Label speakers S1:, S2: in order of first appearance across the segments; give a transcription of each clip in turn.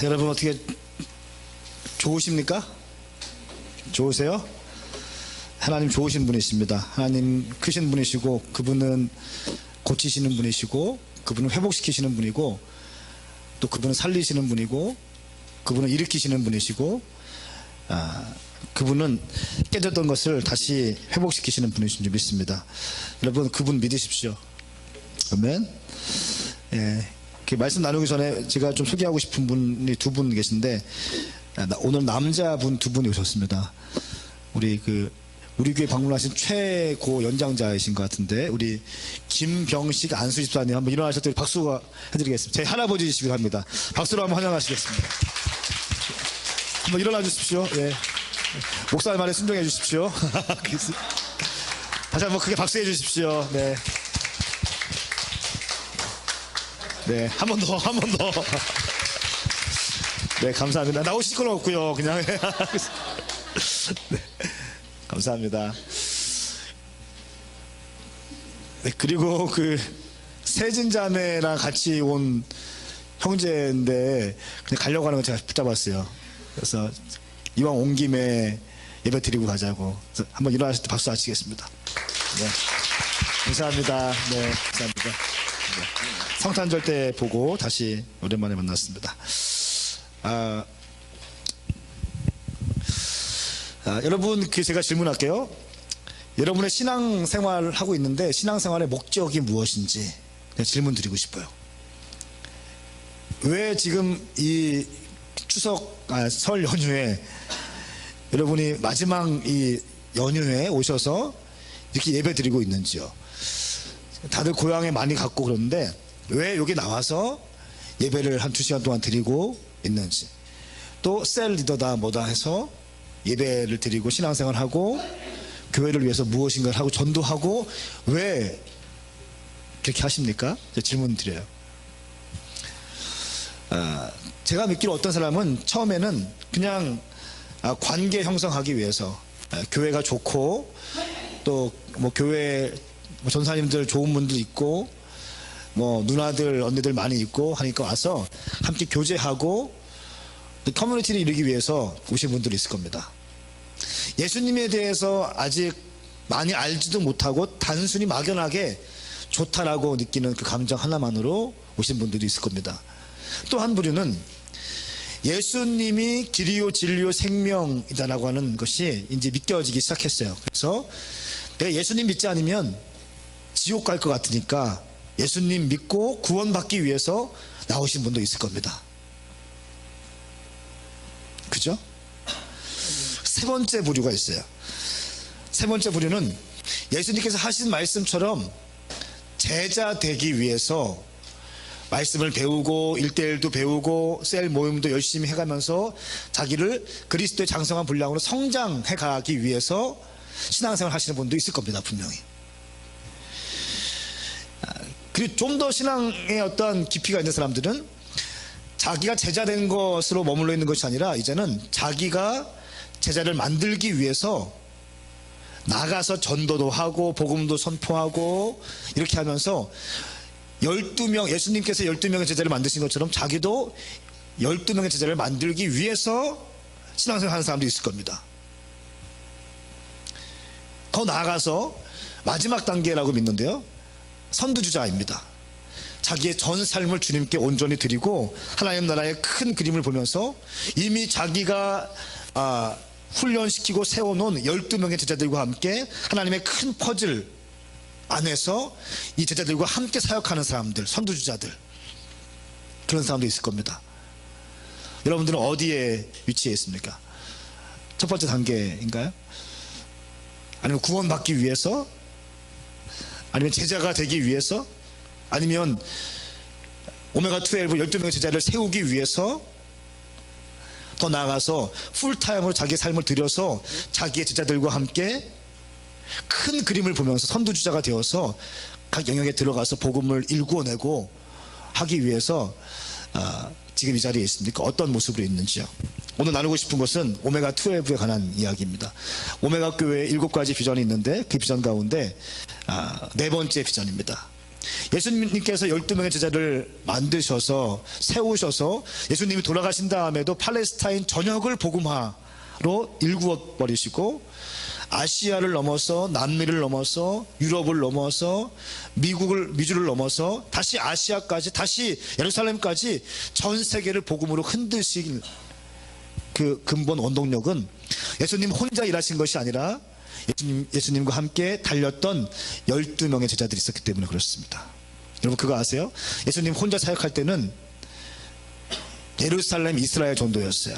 S1: 여러분 어떻게 좋으십니까? 좋으세요? 하나님 좋으신 분이십니다. 하나님 크신 분이시고, 그분은 고치시는 분이시고, 그분은 회복시키시는 분이고, 또 그분은 살리시는 분이고, 그분은 일으키시는 분이시고, 그분은 깨졌던 것을 다시 회복시키시는 분이신 줄 믿습니다. 여러분 그분 믿으십시오. 아멘. 예. 말씀 나누기 전에 제가 좀 소개하고 싶은 분이 두 분 계신데, 오늘 남자분 두 분이 오셨습니다. 우리 교회 방문하신 최고 연장자이신 것 같은데, 우리 김병식 안수 집사님 한번 일어나셔서 박수 해드리겠습니다. 제 할아버지시기도 합니다. 박수로 한번 환영하시겠습니다. 한번 일어나 주십시오. 예. 목사님 말에 순종해 주십시오. 다시 한번 크게 박수해 주십시오. 네. 네, 한 번 더. 네, 감사합니다. 나오실 건 없고요. 그냥. 네, 감사합니다. 네, 그리고 세진자매랑 같이 온 형제인데 그냥 가려고 하는 거 제가 붙잡았어요. 그래서 이왕 온 김에 예배 드리고 가자고. 그래서 한번 일어나실 때 박수 하시겠습니다. 네, 감사합니다. 네, 감사합니다. 네. 성탄절 때 보고 다시 오랜만에 만났습니다. 여러분, 제가 질문할게요. 여러분의 신앙생활을 하고 있는데 신앙생활의 목적이 무엇인지 질문 드리고 싶어요. 왜 지금 이 설 연휴에 여러분이 마지막 이 연휴에 오셔서 이렇게 예배 드리고 있는지요? 다들 고향에 많이 갔고 그러는데 왜 여기 나와서 예배를 한 2시간 동안 드리고 있는지, 또 셀 리더다 뭐다 해서 예배를 드리고 신앙생활하고 교회를 위해서 무엇인가를 하고 전도하고 왜 그렇게 하십니까? 질문 드려요. 제가 믿기로 어떤 사람은 처음에는 그냥 관계 형성하기 위해서, 교회가 좋고 또 뭐 교회 전사님들 좋은 분들 있고 뭐 누나들 언니들 많이 있고 하니까 와서 함께 교제하고 커뮤니티를 이루기 위해서 오신 분들이 있을 겁니다. 예수님에 대해서 아직 많이 알지도 못하고 단순히 막연하게 좋다라고 느끼는 그 감정 하나만으로 오신 분들이 있을 겁니다. 또 한 부류는 예수님이 길이요 진리요 생명이다라고 하는 것이 이제 믿겨지기 시작했어요. 그래서 내가 예수님 믿지 않으면 지옥 갈 것 같으니까 예수님 믿고 구원받기 위해서 나오신 분도 있을 겁니다. 그죠? 세 번째 부류가 있어요. 세 번째 부류는 예수님께서 하신 말씀처럼 제자 되기 위해서 말씀을 배우고 1대1도 배우고 셀 모임도 열심히 해가면서 자기를 그리스도의 장성한 분량으로 성장해 가기 위해서 신앙생활 하시는 분도 있을 겁니다. 분명히. 그리고 좀 더 신앙에 어떤 깊이가 있는 사람들은 자기가 제자된 것으로 머물러 있는 것이 아니라 이제는 자기가 제자를 만들기 위해서 나가서 전도도 하고 복음도 선포하고 이렇게 하면서 12명, 예수님께서 12명의 제자를 만드신 것처럼 자기도 12명의 제자를 만들기 위해서 신앙생활 하는 사람도 있을 겁니다. 더 나아가서 마지막 단계라고 믿는데요, 선두주자입니다. 자기의 전 삶을 주님께 온전히 드리고 하나님 나라의 큰 그림을 보면서 이미 자기가 훈련시키고 세워놓은 12명의 제자들과 함께 하나님의 큰 퍼즐 안에서 이 제자들과 함께 사역하는 사람들, 선두주자들, 그런 사람도 있을 겁니다. 여러분들은 어디에 위치해 있습니까? 첫 번째 단계인가요? 아니면 구원받기 위해서? 아니면 제자가 되기 위해서? 아니면 오메가12 12명의 제자를 세우기 위해서? 더 나아가서 풀타임으로 자기의 삶을 들여서 자기의 제자들과 함께 큰 그림을 보면서 선두주자가 되어서 각 영역에 들어가서 복음을 일구어내고 하기 위해서 지금 이 자리에 있습니까? 어떤 모습으로 있는지요? 오늘 나누고 싶은 것은 오메가12에 관한 이야기입니다. 오메가 교회에 7가지 비전이 있는데 그 비전 가운데 4번째 비전입니다. 예수님께서 12명의 제자를 만드셔서 세우셔서 예수님이 돌아가신 다음에도 팔레스타인 전역을 복음화로 일구어 버리시고 아시아를 넘어서 남미를 넘어서 유럽을 넘어서 미주를 넘어서 다시 아시아까지 다시 예루살렘까지 전 세계를 복음으로 흔드신 그 근본 원동력은 예수님 혼자 일하신 것이 아니라 예수님과 함께 달렸던 12명의 제자들이 있었기 때문에 그렇습니다. 여러분 그거 아세요? 예수님 혼자 사역할 때는 예루살렘 이스라엘 정도였어요.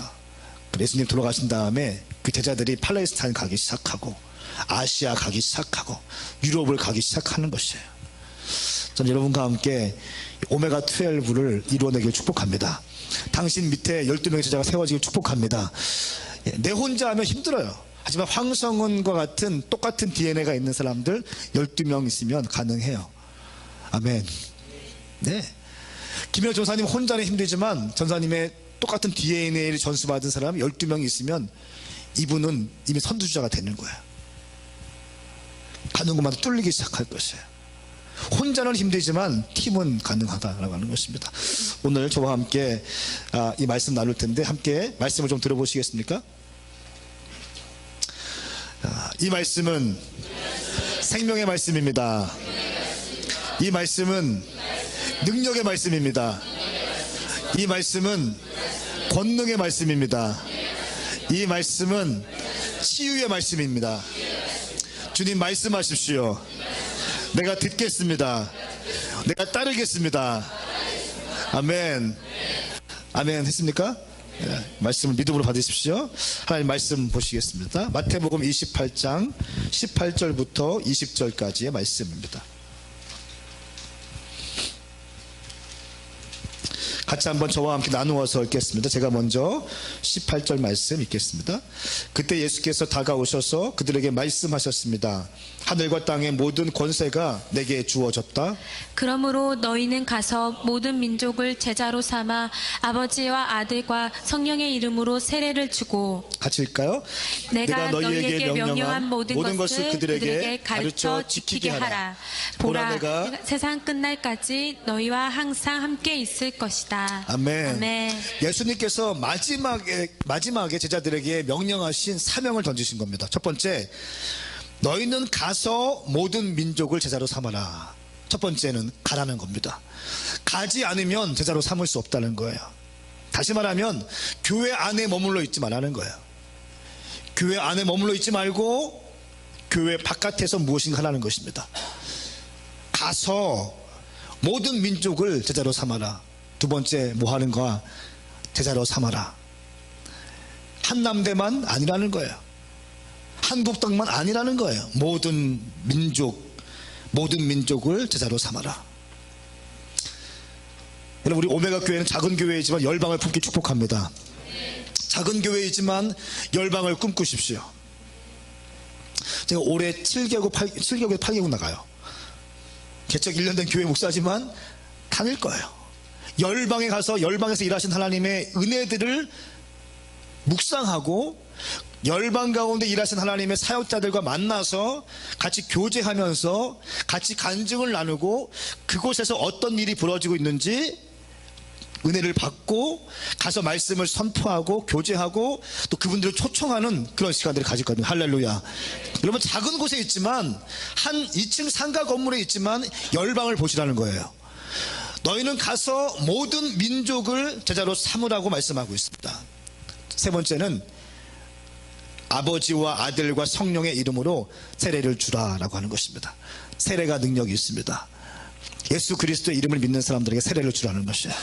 S1: 예수님 돌아가신 다음에 그 제자들이 팔레스타인 가기 시작하고 아시아 가기 시작하고 유럽을 가기 시작하는 것이에요. 저는 여러분과 함께 오메가 12를 이루어내길 축복합니다. 당신 밑에 12명의 제자가 세워지길 축복합니다. 내 혼자 하면 힘들어요. 하지만 황성은과 같은 똑같은 DNA가 있는 사람들 12명 있으면 가능해요. 아멘. 네. 김현 전사님 혼자는 힘들지만 전사님의 똑같은 DNA를 전수받은 사람 12명이 있으면 이분은 이미 선두주자가 되는 거예요. 가는 것마다 뚫리기 시작할 것이에요. 혼자는 힘들지만 팀은 가능하다라고 하는 것입니다. 오늘 저와 함께 이 말씀 나눌 텐데 함께 말씀을 좀 들어보시겠습니까? 이 말씀은 생명의 말씀입니다. 이 말씀은 능력의 말씀입니다. 이 말씀은 권능의 말씀입니다. 이 말씀은 치유의 말씀입니다. 주님 말씀하십시오. 내가 듣겠습니다. 내가 따르겠습니다. 아멘. 아멘 했습니까? 네, 말씀을 믿음으로 받으십시오. 하나님 말씀 보시겠습니다. 마태복음 28장 18절부터 20절까지의 말씀입니다. 같이 한번 저와 함께 나누어서 읽겠습니다. 제가 먼저 18절 말씀 읽겠습니다. 그때 예수께서 다가오셔서 그들에게 말씀하셨습니다. 하늘과 땅의 모든 권세가 내게 주어졌다.
S2: 그러므로 너희는 가서 모든 민족을 제자로 삼아 아버지와 아들과 성령의 이름으로 세례를 주고
S1: 같이 읽까요?
S2: 내가 너희에게 명령한 모든 것을 그들에게 가르쳐 지키게 하라. 보라, 내가 세상 끝날까지 너희와 항상 함께 있을 것이다.
S1: 아멘.
S2: 아멘.
S1: 예수님께서 마지막에 제자들에게 명령하신 사명을 던지신 겁니다. 첫 번째, 너희는 가서 모든 민족을 제자로 삼아라. 첫 번째는 가라는 겁니다. 가지 않으면 제자로 삼을 수 없다는 거예요. 다시 말하면 교회 안에 머물러 있지 말라는 거예요. 교회 안에 머물러 있지 말고 교회 바깥에서 무엇인가 하라는 것입니다. 가서 모든 민족을 제자로 삼아라. 두 번째 뭐 하는가? 제자로 삼아라. 한남대만 아니라는 거예요. 한국 땅만 아니라는 거예요. 모든 민족을 제자로 삼아라. 여러분, 우리 오메가 교회는 작은 교회이지만 열방을 품기 축복합니다. 작은 교회이지만 열방을 꿈꾸십시오. 제가 올해 7개국, 8개국 나가요. 개척 1년 된 교회 목사지만 다닐 거예요. 열방에 가서 열방에서 일하신 하나님의 은혜들을 묵상하고 열방 가운데 일하신 하나님의 사역자들과 만나서 같이 교제하면서 같이 간증을 나누고 그곳에서 어떤 일이 벌어지고 있는지 은혜를 받고 가서 말씀을 선포하고 교제하고 또 그분들을 초청하는 그런 시간들을 가질 거거든요. 할렐루야. 여러분, 작은 곳에 있지만 한 2층 상가 건물에 있지만 열방을 보시라는 거예요. 너희는 가서 모든 민족을 제자로 삼으라고 말씀하고 있습니다. 세 번째는 아버지와 아들과 성령의 이름으로 세례를 주라라고 하는 것입니다. 세례가 능력이 있습니다. 예수 그리스도의 이름을 믿는 사람들에게 세례를 주라는 것이에요.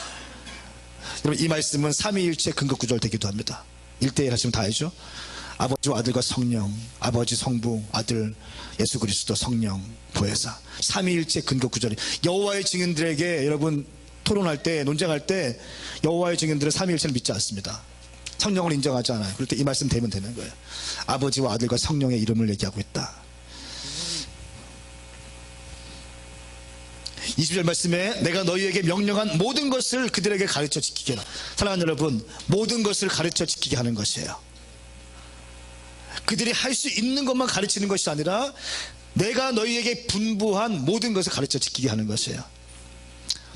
S1: 여러분, 이 말씀은 삼위일체 근거구절 되기도 합니다. 1대1 하시면 다 알죠? 아버지와 아들과 성령, 아버지, 성부, 아들, 예수 그리스도, 성령, 보혜사. 삼위일체 근거구절이 여호와의 증인들에게 여러분 토론할 때, 논쟁할 때 여호와의 증인들은 삼위일체를 믿지 않습니다. 성령을 인정하지 않아요. 그럴 때 이 말씀 되면 되는 거예요. 아버지와 아들과 성령의 이름을 얘기하고 있다. 20절 말씀에 내가 너희에게 명령한 모든 것을 그들에게 가르쳐 지키게 하라. 사랑하는 여러분, 모든 것을 가르쳐 지키게 하는 것이에요. 그들이 할 수 있는 것만 가르치는 것이 아니라 내가 너희에게 분부한 모든 것을 가르쳐 지키게 하는 것이에요.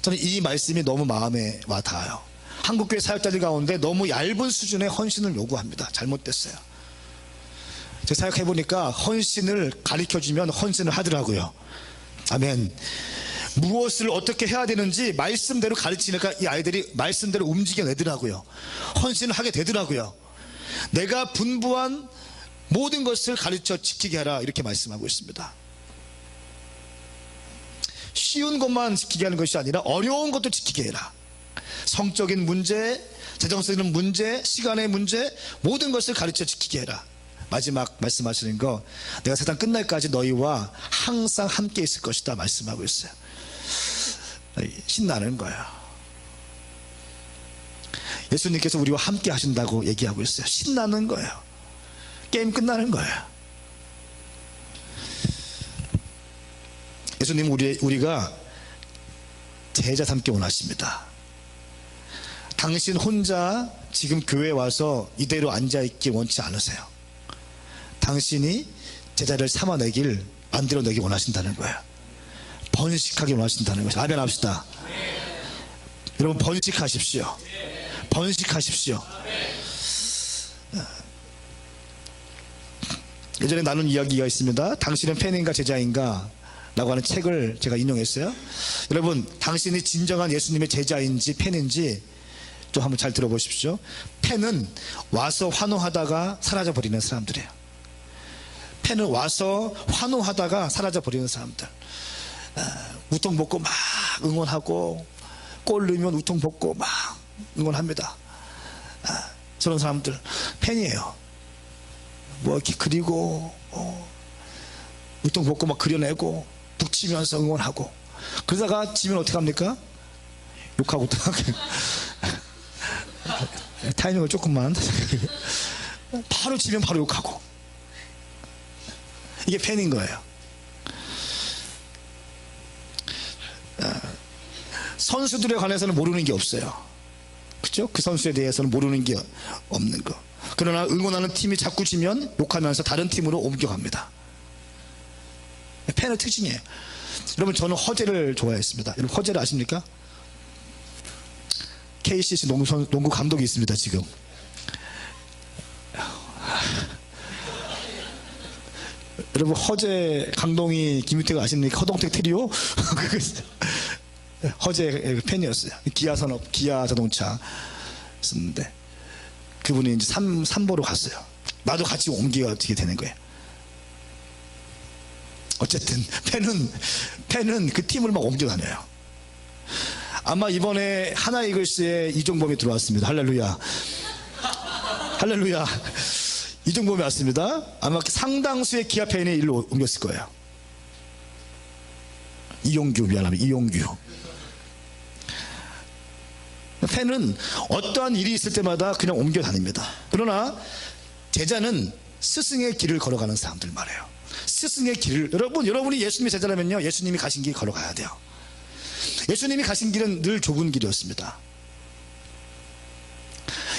S1: 저는 이 말씀이 너무 마음에 와 닿아요. 한국교회 사역자들 가운데 너무 얇은 수준의 헌신을 요구합니다. 잘못됐어요. 제가 사역해보니까 헌신을 가르쳐주면 헌신을 하더라고요. 아멘. 무엇을 어떻게 해야 되는지 말씀대로 가르치니까 이 아이들이 말씀대로 움직여내더라고요. 헌신을 하게 되더라고요. 내가 분부한 모든 것을 가르쳐 지키게 하라, 이렇게 말씀하고 있습니다. 쉬운 것만 지키게 하는 것이 아니라 어려운 것도 지키게 해라. 성적인 문제, 재정적인 문제, 시간의 문제, 모든 것을 가르쳐 지키게 해라. 마지막 말씀하시는 거, 내가 세상 끝날까지 너희와 항상 함께 있을 것이다 말씀하고 있어요. 신나는 거예요. 예수님께서 우리와 함께 하신다고 얘기하고 있어요. 신나는 거예요. 게임 끝나는 거예요. 예수님은 우리가 제자 삼기 원하십니다. 당신 혼자 지금 교회에 와서 이대로 앉아있기 원치 않으세요. 당신이 제자를 삼아내길, 만들어내기 원하신다는 거예요. 번식하기 원하신다는 거예요. 아멘 합시다. 여러분, 번식하십시오. 번식하십시오. 예전에 나눈 이야기가 있습니다. 당신은 팬인가 제자인가? 라고 하는 책을 제가 인용했어요. 여러분, 당신이 진정한 예수님의 제자인지 팬인지 좀 한번 잘 들어보십시오. 팬은 와서 환호하다가 사라져버리는 사람들이에요. 팬은 와서 환호하다가 사라져버리는 사람들. 우통 벗고 막 응원하고, 골 넣으면 우통 벗고 막 응원합니다. 저런 사람들 팬이에요. 뭐 이렇게 그리고 우통 벗고 막 그려내고 북치면서 응원하고, 그러다가 지면 어떻게 합니까? 욕하고 타이밍을 조금만 바로 지면 바로 욕하고. 이게 팬인 거예요. 선수들에 관해서는 모르는 게 없어요. 그렇죠? 그 선수에 대해서는 모르는 게 없는 거. 그러나 응원하는 팀이 자꾸 지면 욕하면서 다른 팀으로 옮겨갑니다. 팬의 특징이에요. 여러분, 저는 허재를 좋아했습니다. 여러분, 허재를 아십니까? KCC 농구 감독이 있습니다. 지금 여러분, 허재, 강동희, 김유태가 아십니까? 허동택 트리오. 허재 팬이었어요. 기아 산업, 기아 자동차 썼는데, 그분이 이제 삼보로 갔어요. 나도 같이 옮겨지게 되는 거예요. 어쨌든 팬은 그 팀을 막 옮겨 다녀요. 아마 이번에 하나이글스에 이종범이 들어왔습니다. 할렐루야. 할렐루야. 이종범이 왔습니다. 아마 상당수의 기아 팬이 일로 옮겼을 거예요. 이용규, 미안합니다. 이용규. 팬은 어떠한 일이 있을 때마다 그냥 옮겨 다닙니다. 그러나 제자는 스승의 길을 걸어가는 사람들 말이에요. 스승의 길을, 여러분이 예수님의 제자라면요, 예수님이 가신 길 걸어가야 돼요. 예수님이 가신 길은 늘 좁은 길이었습니다.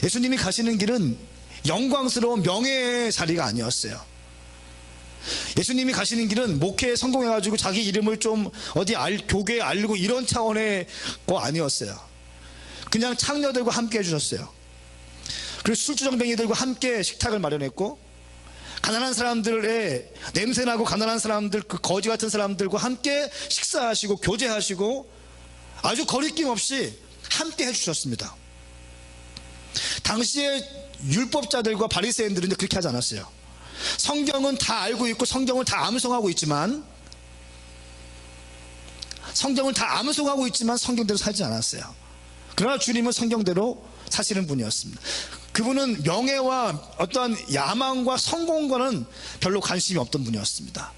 S1: 예수님이 가시는 길은 영광스러운 명예의 자리가 아니었어요. 예수님이 가시는 길은 목회에 성공해가지고 자기 이름을 좀 어디 교계에 알리고 이런 차원의 거 아니었어요. 그냥 창녀들과 함께 해주셨어요. 그리고 술주정뱅이들과 함께 식탁을 마련했고, 가난한 사람들의 냄새나고 가난한 사람들, 그 거지 같은 사람들과 함께 식사하시고 교제하시고 아주 거리낌 없이 함께 해주셨습니다. 당시에 율법자들과 바리새인들은 그렇게 하지 않았어요. 성경은 다 알고 있고 성경을 다 암송하고 있지만 성경대로 살지 않았어요. 그러나 주님은 성경대로 사시는 분이었습니다. 그분은 명예와 어떠한 야망과 성공과는 별로 관심이 없던 분이었습니다.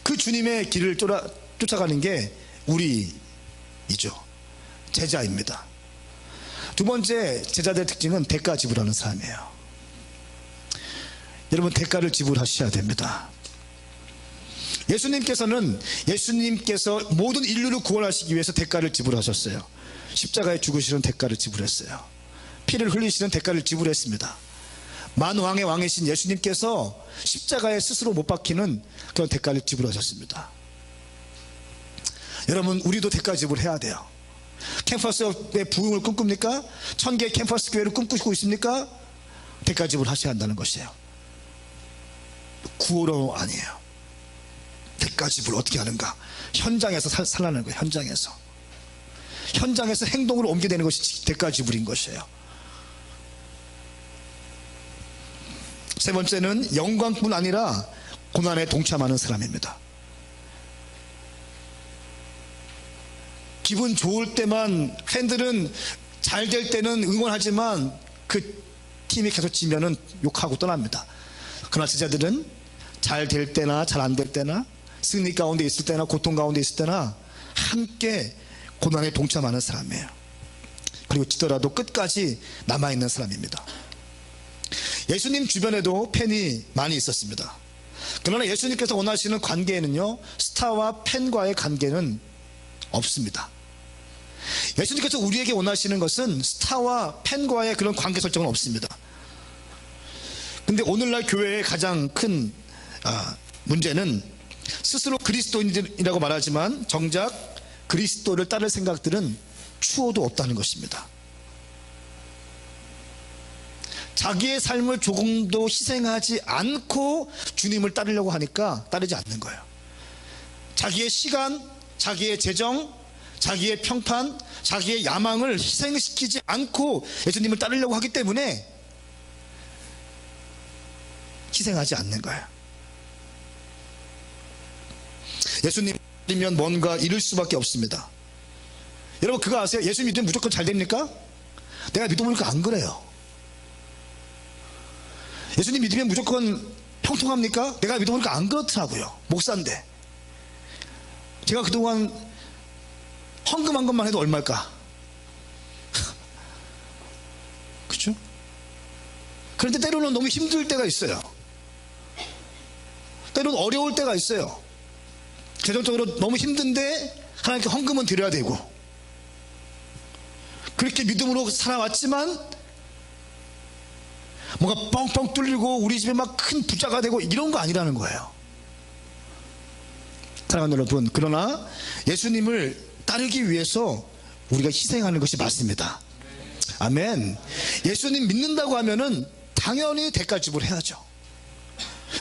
S1: 그 주님의 길을 쫓아가는 게 우리이죠. 제자입니다. 두 번째, 제자들의 특징은 대가 지불하는 삶이에요. 여러분, 대가를 지불하셔야 됩니다. 예수님께서 모든 인류를 구원하시기 위해서 대가를 지불하셨어요. 십자가에 죽으시는 대가를 지불했어요. 피를 흘리시는 대가를 지불했습니다. 만왕의 왕이신 예수님께서 십자가에 스스로 못 박히는 그런 대가를 지불하셨습니다. 여러분, 우리도 대가 지불해야 돼요. 캠퍼스의 부흥을 꿈꿉니까? 1000개의 캠퍼스 교회를 꿈꾸고 있습니까? 대가 지불하셔야 한다는 것이에요. 구호로 아니에요. 대가 지불 어떻게 하는가? 현장에서 살라는 거예요. 현장에서 행동으로 옮겨내는 것이 대가 지불인 것이에요. 세 번째는 영광뿐 아니라 고난에 동참하는 사람입니다. 기분 좋을 때만, 팬들은 잘 될 때는 응원하지만 그 팀이 계속 지면은 욕하고 떠납니다. 그러나 제자들은 잘 될 때나 잘 안 될 때나, 승리 가운데 있을 때나 고통 가운데 있을 때나 함께 고난에 동참하는 사람이에요. 그리고 지더라도 끝까지 남아있는 사람입니다. 예수님 주변에도 팬이 많이 있었습니다. 그러나 예수님께서 원하시는 관계에는요, 스타와 팬과의 관계는 없습니다. 예수님께서 우리에게 원하시는 것은 스타와 팬과의 그런 관계 설정은 없습니다. 근데 오늘날 교회의 가장 큰 문제는 스스로 그리스도인이라고 말하지만 정작 그리스도를 따를 생각들은 추호도 없다는 것입니다. 자기의 삶을 조금도 희생하지 않고 주님을 따르려고 하니까 따르지 않는 거예요. 자기의 시간, 자기의 재정, 자기의 평판, 자기의 야망을 희생시키지 않고 예수님을 따르려고 하기 때문에 희생하지 않는 거예요. 예수님이면 뭔가 잃을 수밖에 없습니다. 여러분, 그거 아세요? 예수 믿으면 무조건 잘 됩니까? 내가 믿어보니까 안 그래요. 예수님 믿으면 무조건 평통합니까? 내가 믿어보니까 안 그렇더라고요. 목사인데 제가 그동안 헌금한 것만 해도 얼마일까? 그렇죠? 그런데 때로는 너무 힘들 때가 있어요. 때로는 어려울 때가 있어요. 재정적으로 너무 힘든데 하나님께 헌금은 드려야 되고, 그렇게 믿음으로 살아왔지만 뭔가 뻥뻥 뚫리고 우리 집에 막 큰 부자가 되고 이런 거 아니라는 거예요. 사랑하는 여러분, 그러나 예수님을 따르기 위해서 우리가 희생하는 것이 맞습니다. 아멘. 예수님 믿는다고 하면은 당연히 대가 지불해야죠.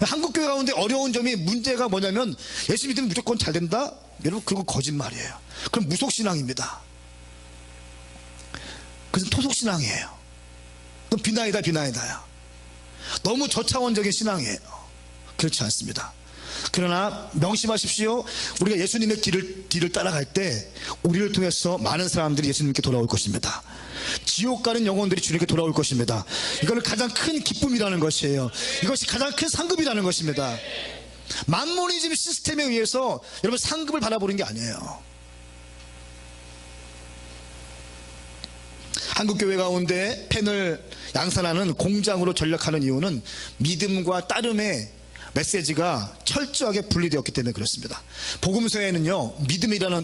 S1: 한국교회 가운데 어려운 점이, 문제가 뭐냐면 예수 믿으면 무조건 잘 된다? 여러분, 그건 거짓말이에요. 그럼 무속신앙입니다. 그것은 토속신앙이에요. 비나이다야. 너무 저차원적인 신앙이에요. 그렇지 않습니다. 그러나 명심하십시오. 우리가 예수님의 뒤를 따라갈 때 우리를 통해서 많은 사람들이 예수님께 돌아올 것입니다. 지옥 가는 영혼들이 주님께 돌아올 것입니다. 이거는 가장 큰 기쁨이라는 것이에요. 이것이 가장 큰 상급이라는 것입니다. 만모니즘 시스템에 의해서 여러분 상급을 바라보는 게 아니에요. 한국교회 가운데 팬을 양산하는 공장으로 전락하는 이유는 믿음과 따름의 메시지가 철저하게 분리되었기 때문에 그렇습니다. 복음서에는요,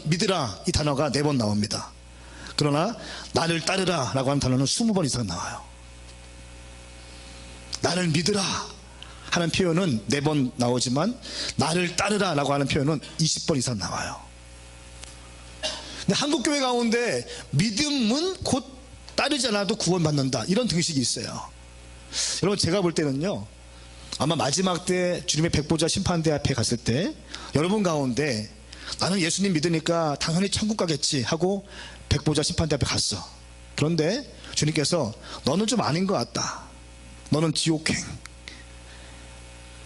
S1: 믿으라 이 단어가 4번 나옵니다. 그러나 나를 따르라 라고 하는 단어는 20번 이상 나와요. 나를 믿으라 하는 표현은 4번 나오지만 나를 따르라 라고 하는 표현은 20번 이상 나와요. 근데 한국교회 가운데 믿음은 곧 따르지 않아도 구원받는다, 이런 등식이 있어요. 여러분, 제가 볼 때는요, 아마 마지막 때 주님의 백보자 심판대 앞에 갔을 때 여러분 가운데 나는 예수님 믿으니까 당연히 천국 가겠지 하고 백보자 심판대 앞에 갔어. 그런데 주님께서 너는 좀 아닌 것 같다, 너는 지옥행,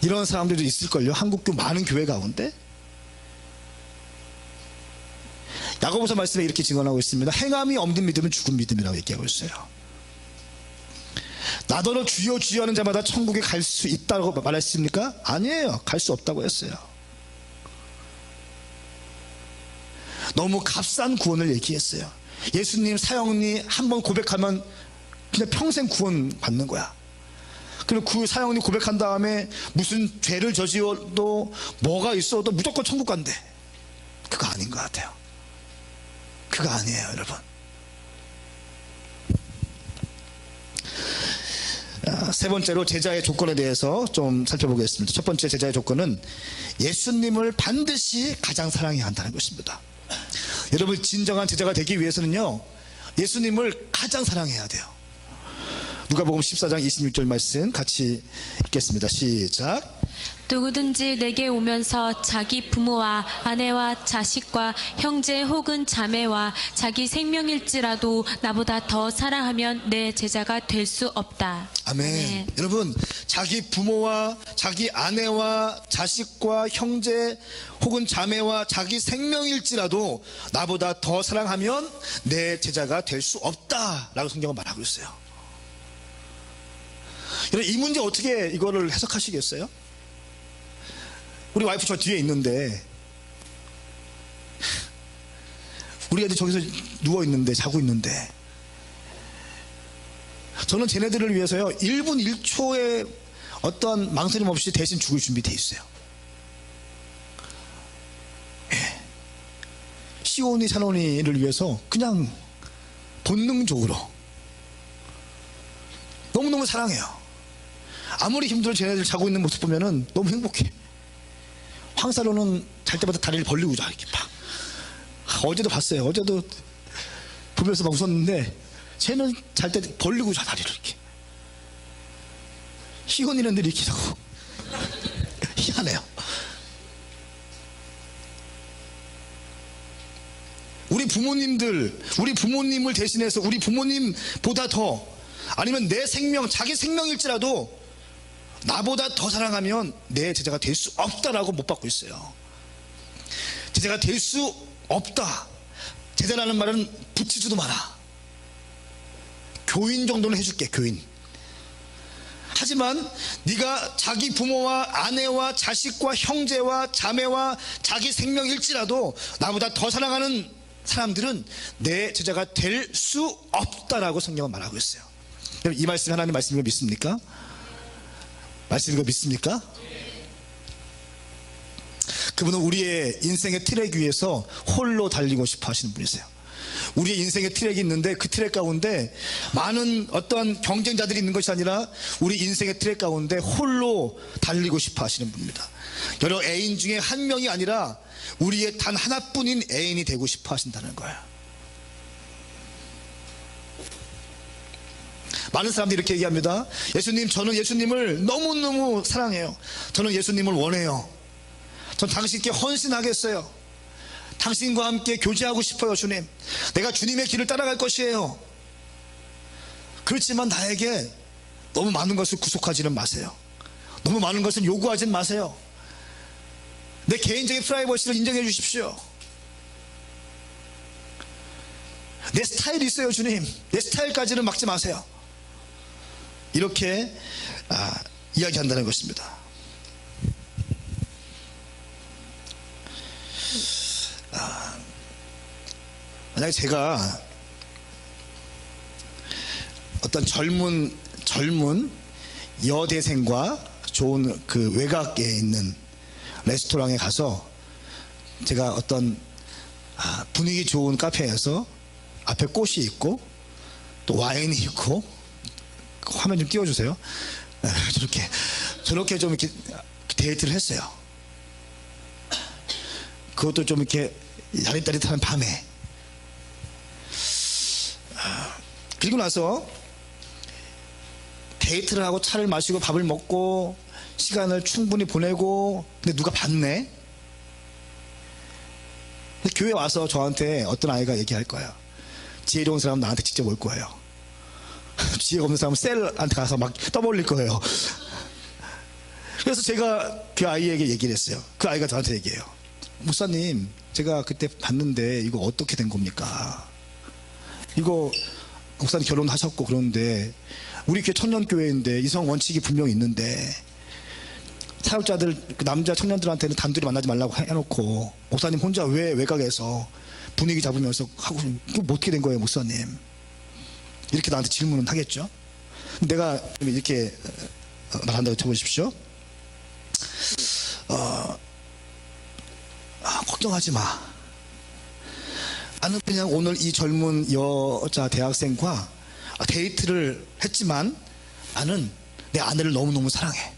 S1: 이런 사람들도 있을걸요. 한국교 많은 교회 가운데. 야고보서 말씀에 이렇게 증언하고 있습니다. 행함이 없는 믿음은 죽은 믿음이라고 얘기하고 있어요. 나더러 주여 주여 하는 자마다 천국에 갈 수 있다고 말했습니까? 아니에요. 갈 수 없다고 했어요. 너무 값싼 구원을 얘기했어요. 예수님 사형리 한번 고백하면 그냥 평생 구원 받는 거야. 그리고 그 사형리 고백한 다음에 무슨 죄를 저지어도 뭐가 있어도 무조건 천국 간대. 그거 아닌 것 같아요. 그거 아니에요, 여러분. 세 번째로 제자의 조건에 대해서 좀 살펴보겠습니다. 첫 번째 제자의 조건은 예수님을 반드시 가장 사랑해야 한다는 것입니다. 여러분, 진정한 제자가 되기 위해서는요, 예수님을 가장 사랑해야 돼요. 누가복음 14장 26절 말씀 같이 읽겠습니다. 시작.
S2: 누구든지 내게 오면서 자기 부모와 아내와 자식과 형제 혹은 자매와 자기 생명일지라도 나보다 더 사랑하면 내 제자가 될 수 없다.
S1: 아멘. 여러분, 자기 부모와 자기 아내와 자식과 형제 혹은 자매와 자기 생명일지라도 나보다 더 사랑하면 내 제자가 될 수 없다라고 성경은 말하고 있어요. 여러분, 이 문제 어떻게 이거를 해석하시겠어요? 우리 와이프 저 뒤에 있는데, 우리 애들 저기서 누워있는데, 자고 있는데, 저는 쟤네들을 위해서요 1분 1초의 어떤 망설임 없이 대신 죽을 준비되어 있어요. 예. 시온이 사노니를 위해서 그냥 본능적으로 너무너무 사랑해요. 아무리 힘들어 쟤네들 자고 있는 모습 보면은 너무 행복해. 황사로는 잘 때마다 다리를 벌리고 자, 이렇게 막. 어제도 봤어요. 어제도 보면서 막 웃었는데, 쟤는 잘 때 벌리고 자, 다리를 이렇게. 희원이는 늘 이렇게 자고. 희한해요. 우리 부모님을 대신해서 우리 부모님보다 더, 아니면 내 생명, 자기 생명일지라도 나보다 더 사랑하면 내 제자가 될 수 없다라고 못 받고 있어요. 제자가 될 수 없다. 제자라는 말은 붙이지도 마라. 교인 정도는 해줄게, 교인. 하지만 네가 자기 부모와 아내와 자식과 형제와 자매와 자기 생명일지라도 나보다 더 사랑하는 사람들은 내 제자가 될 수 없다라고 성경은 말하고 있어요. 이 말씀이 하나님 말씀인 거 믿습니까? 말씀인 거 믿습니까? 그분은 우리의 인생의 트랙 위에서 홀로 달리고 싶어 하시는 분이세요. 우리의 인생의 트랙이 있는데 그 트랙 가운데 많은 어떤 경쟁자들이 있는 것이 아니라 우리 인생의 트랙 가운데 홀로 달리고 싶어 하시는 분입니다. 여러 애인 중에 한 명이 아니라 우리의 단 하나뿐인 애인이 되고 싶어 하신다는 거예요. 많은 사람들이 이렇게 얘기합니다. 예수님, 저는 예수님을 너무너무 사랑해요. 저는 예수님을 원해요. 전 당신께 헌신하겠어요. 당신과 함께 교제하고 싶어요. 주님, 내가 주님의 길을 따라갈 것이에요. 그렇지만 나에게 너무 많은 것을 구속하지는 마세요. 너무 많은 것을 요구하지는 마세요. 내 개인적인 프라이버시를 인정해 주십시오. 내 스타일이 있어요. 주님, 내 스타일까지는 막지 마세요. 이렇게 이야기한다는 것입니다. 만약에 제가 어떤 젊은 여대생과 좋은 그 외곽에 있는 레스토랑에 가서 제가 어떤 분위기 좋은 카페에서 앞에 꽃이 있고 또 와인이 있고, 화면 좀 띄워주세요. 저렇게 좀 이렇게 데이트를 했어요. 그것도 좀 이렇게 야릿다릿한 밤에. 그리고 나서 데이트를 하고 차를 마시고 밥을 먹고 시간을 충분히 보내고, 근데 누가 봤네? 교회 와서 저한테 어떤 아이가 얘기할 거예요. 지혜로운 사람은 나한테 직접 올 거예요. 지혜가 없는 사람은 셀한테 가서 막 떠벌릴 거예요. 그래서 제가 그 아이에게 얘기를 했어요. 그 아이가 저한테 얘기해요. 목사님, 제가 그때 봤는데 이거 어떻게 된 겁니까? 이거 목사님 결혼하셨고 그런데 우리 교회 청년교회인데 이성 원칙이 분명히 있는데 사역자들, 남자 청년들한테는 단둘이 만나지 말라고 해놓고 목사님 혼자 왜 외곽에서 분위기 잡으면서 하고, 이거 어떻게 된 거예요, 목사님? 이렇게 나한테 질문은 하겠죠. 내가 이렇게 말한다고 쳐보십시오. 걱정하지 마. 나는 그냥 오늘 이 젊은 여자 대학생과 데이트를 했지만 나는 내 아내를 너무너무 사랑해.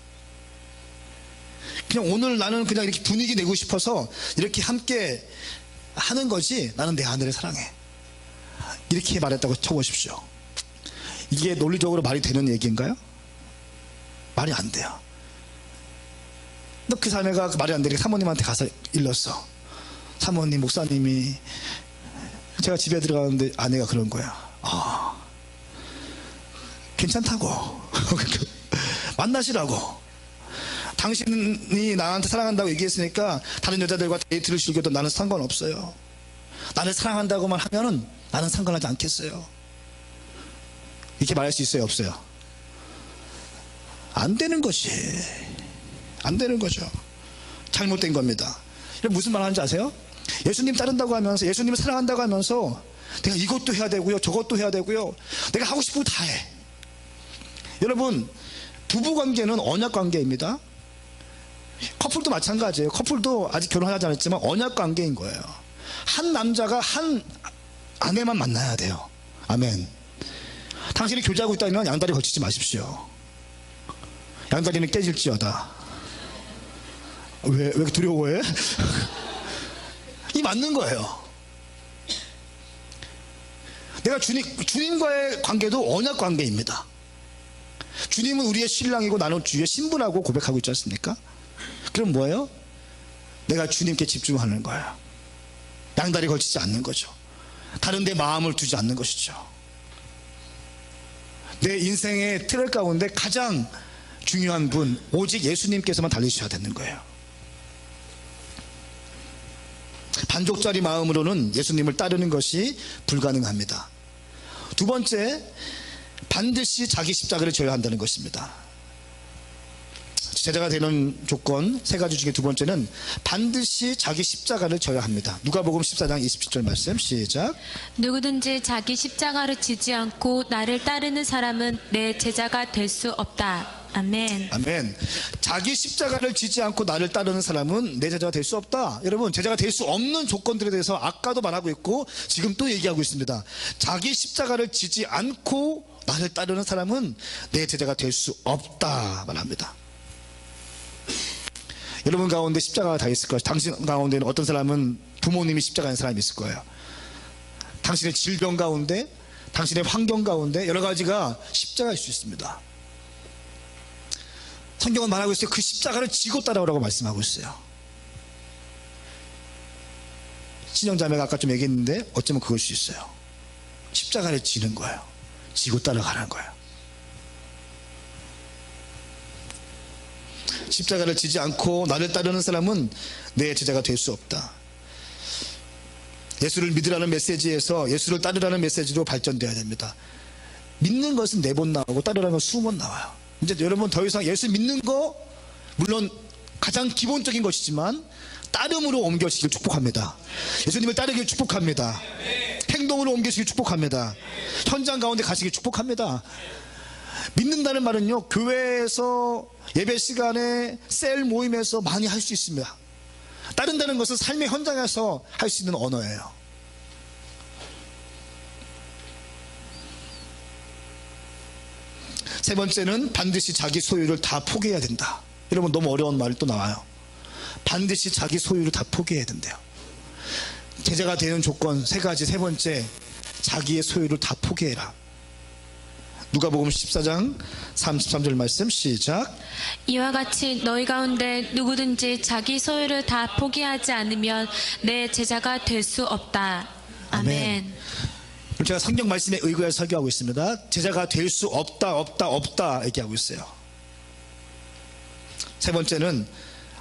S1: 그냥 오늘 나는 그냥 이렇게 분위기 내고 싶어서 이렇게 함께 하는 거지, 나는 내 아내를 사랑해. 이렇게 말했다고 쳐보십시오. 이게 논리적으로 말이 되는 얘기인가요? 말이 안 돼요. 그 사내가 말이 안 되니까 사모님한테 가서 일렀어. 사모님, 목사님이, 제가 집에 들어가는데 아내가 그런 거야. 괜찮다고. 만나시라고. 당신이 나한테 사랑한다고 얘기했으니까 다른 여자들과 데이트를 즐겨도 나는 상관없어요. 나를 사랑한다고만 하면은 나는 상관하지 않겠어요. 이렇게 말할 수 있어요, 없어요? 안 되는 것이, 안 되는 거죠. 잘못된 겁니다. 무슨 말 하는지 아세요? 예수님 따른다고 하면서, 예수님을 사랑한다고 하면서 내가 이것도 해야 되고요, 저것도 해야 되고요, 내가 하고 싶은 거 다 해. 여러분, 부부관계는 언약관계입니다. 커플도 마찬가지예요. 커플도 아직 결혼하지 않았지만 언약관계인 거예요. 한 남자가 한 아내만 만나야 돼요. 아멘. 당신이 교제하고 있다면 양다리 걸치지 마십시오. 양다리는 깨질지어다. 왜 이렇게 두려워해? 이 맞는 거예요. 내가 주님과의 관계도 언약 관계입니다. 주님은 우리의 신랑이고 나는 주의 신부라고 고백하고 있지 않습니까? 그럼 뭐예요? 내가 주님께 집중하는 거예요. 양다리 걸치지 않는 거죠. 다른 데 마음을 두지 않는 것이죠. 내 인생의 틀 가운데 가장 중요한 분, 오직 예수님께서만 달리셔야 되는 거예요. 반쪽짜리 마음으로는 예수님을 따르는 것이 불가능합니다. 두 번째, 반드시 자기 십자가를 져야 한다는 것입니다. 제자가 되는 조건 세 가지 중에 두 번째는 반드시 자기 십자가를 져야 합니다. 누가복음 14장 27절 말씀 시작.
S2: 누구든지 자기 십자가를 지지 않고 나를 따르는 사람은 내 제자가 될 수 없다. 아멘.
S1: 아멘. 자기 십자가를 지지 않고 나를 따르는 사람은 내 제자가 될 수 없다. 여러분, 제자가 될 수 없는 조건들에 대해서 아까도 말하고 있고 지금 또 얘기하고 있습니다. 자기 십자가를 지지 않고 나를 따르는 사람은 내 제자가 될 수 없다 말합니다. 여러분 가운데 십자가가 다 있을 거예요. 당신 가운데는 어떤 사람은 부모님이 십자가인 사람이 있을 거예요. 당신의 질병 가운데, 당신의 환경 가운데 여러 가지가 십자가일 수 있습니다. 성경은 말하고 있어요. 그 십자가를 지고 따라오라고 말씀하고 있어요. 친형자매가 아까 좀 얘기했는데 어쩌면 그걸 수 있어요. 십자가를 지는 거예요. 지고 따라가는 거예요. 십자가를 지지 않고 나를 따르는 사람은 내 제자가 될 수 없다. 예수를 믿으라는 메시지에서 예수를 따르라는 메시지로 발전돼야 됩니다. 믿는 것은 4번 나오고 따르라는 건 20번 나와요. 이제 여러분 더 이상 예수 믿는 거 물론 가장 기본적인 것이지만 따름으로 옮겨지길 축복합니다. 예수님을 따르길 축복합니다. 행동으로 옮겨지길 축복합니다. 현장 가운데 가시길 축복합니다. 믿는다는 말은요, 교회에서 예배 시간에 셀 모임에서 많이 할 수 있습니다. 따른다는 것은 삶의 현장에서 할 수 있는 언어예요. 세 번째는 반드시 자기 소유를 다 포기해야 된다. 여러분, 너무 어려운 말이 또 나와요. 반드시 자기 소유를 다 포기해야 된대요. 제자가 되는 조건 세 가지. 세 번째, 자기의 소유를 다 포기해라. 누가복음 14장 33절 말씀 시작.
S2: 이와 같이 너희 가운데 누구든지 자기 소유를 다 포기하지 않으면 내 제자가 될 수 없다. 아멘.
S1: 제가 성경 말씀에 의거해서 설교하고 있습니다. 제자가 될 수 없다, 없다, 없다 얘기하고 있어요. 세 번째는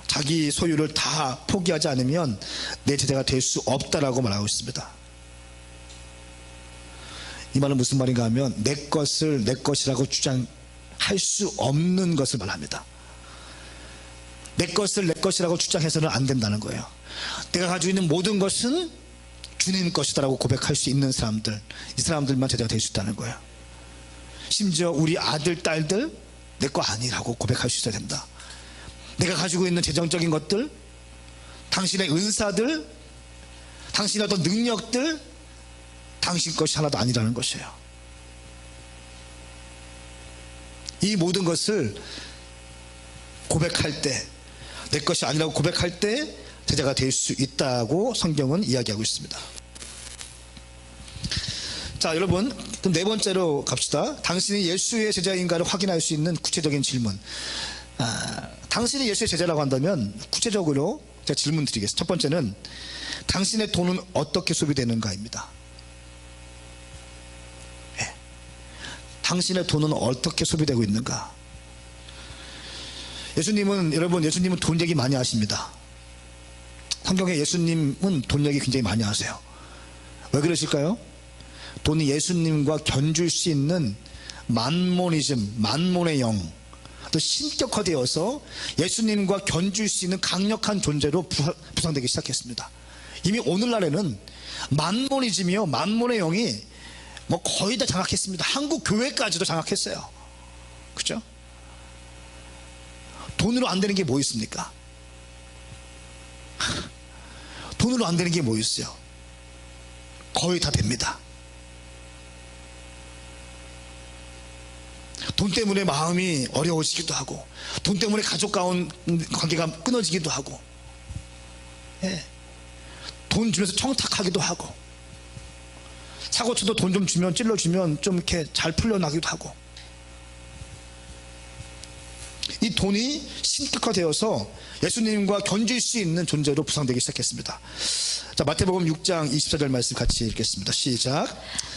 S1: 자기 소유를 다 포기하지 않으면 내 제자가 될 수 없다라고 말하고 있습니다. 이 말은 무슨 말인가 하면 내 것을 내 것이라고 주장할 수 없는 것을 말합니다. 내 것을 내 것이라고 주장해서는 안 된다는 거예요. 내가 가지고 있는 모든 것은 주님 것이다라고 고백할 수 있는 사람들, 이 사람들만 제자가 될 수 있다는 거예요. 심지어 우리 아들, 딸들 내 거 아니라고 고백할 수 있어야 된다. 내가 가지고 있는 재정적인 것들, 당신의 은사들, 당신의 어떤 능력들, 당신 것이 하나도 아니라는 것이에요. 이 모든 것을 고백할 때, 내 것이 아니라고 고백할 때 제자가 될 수 있다고 성경은 이야기하고 있습니다. 자, 여러분, 그럼 네 번째로 갑시다. 당신이 예수의 제자인가를 확인할 수 있는 구체적인 질문. 당신이 예수의 제자라고 한다면 구체적으로 제가 질문 드리겠습니다. 첫 번째는 당신의 돈은 어떻게 소비되는가입니다. 네. 당신의 돈은 어떻게 소비되고 있는가? 예수님은 돈 얘기 많이 하십니다. 성경에 예수님은 돈 얘기 굉장히 많이 하세요. 왜 그러실까요? 돈이 예수님과 견줄 수 있는 만모니즘, 만몬의 영, 또 신격화되어서 예수님과 견줄 수 있는 강력한 존재로 부상되기 시작했습니다. 이미 오늘날에는 만모니즘이요, 만몬의 영이 뭐 거의 다 장악했습니다. 한국 교회까지도 장악했어요. 그죠? 돈으로 안 되는 게 뭐 있습니까? 돈으로 안 되는 게 뭐 있어요? 거의 다 됩니다. 돈 때문에 마음이 어려워지기도 하고, 돈 때문에 가족 가운 관계가 끊어지기도 하고, 예. 돈 주면서 청탁하기도 하고, 사고쳐도 돈 좀 주면, 찔러주면 좀 이렇게 잘 풀려나기도 하고, 이 돈이 신격화되어서 예수님과 견줄 수 있는 존재로 부상되기 시작했습니다. 자, 마태복음 6장 24절 말씀 같이 읽겠습니다. 시작.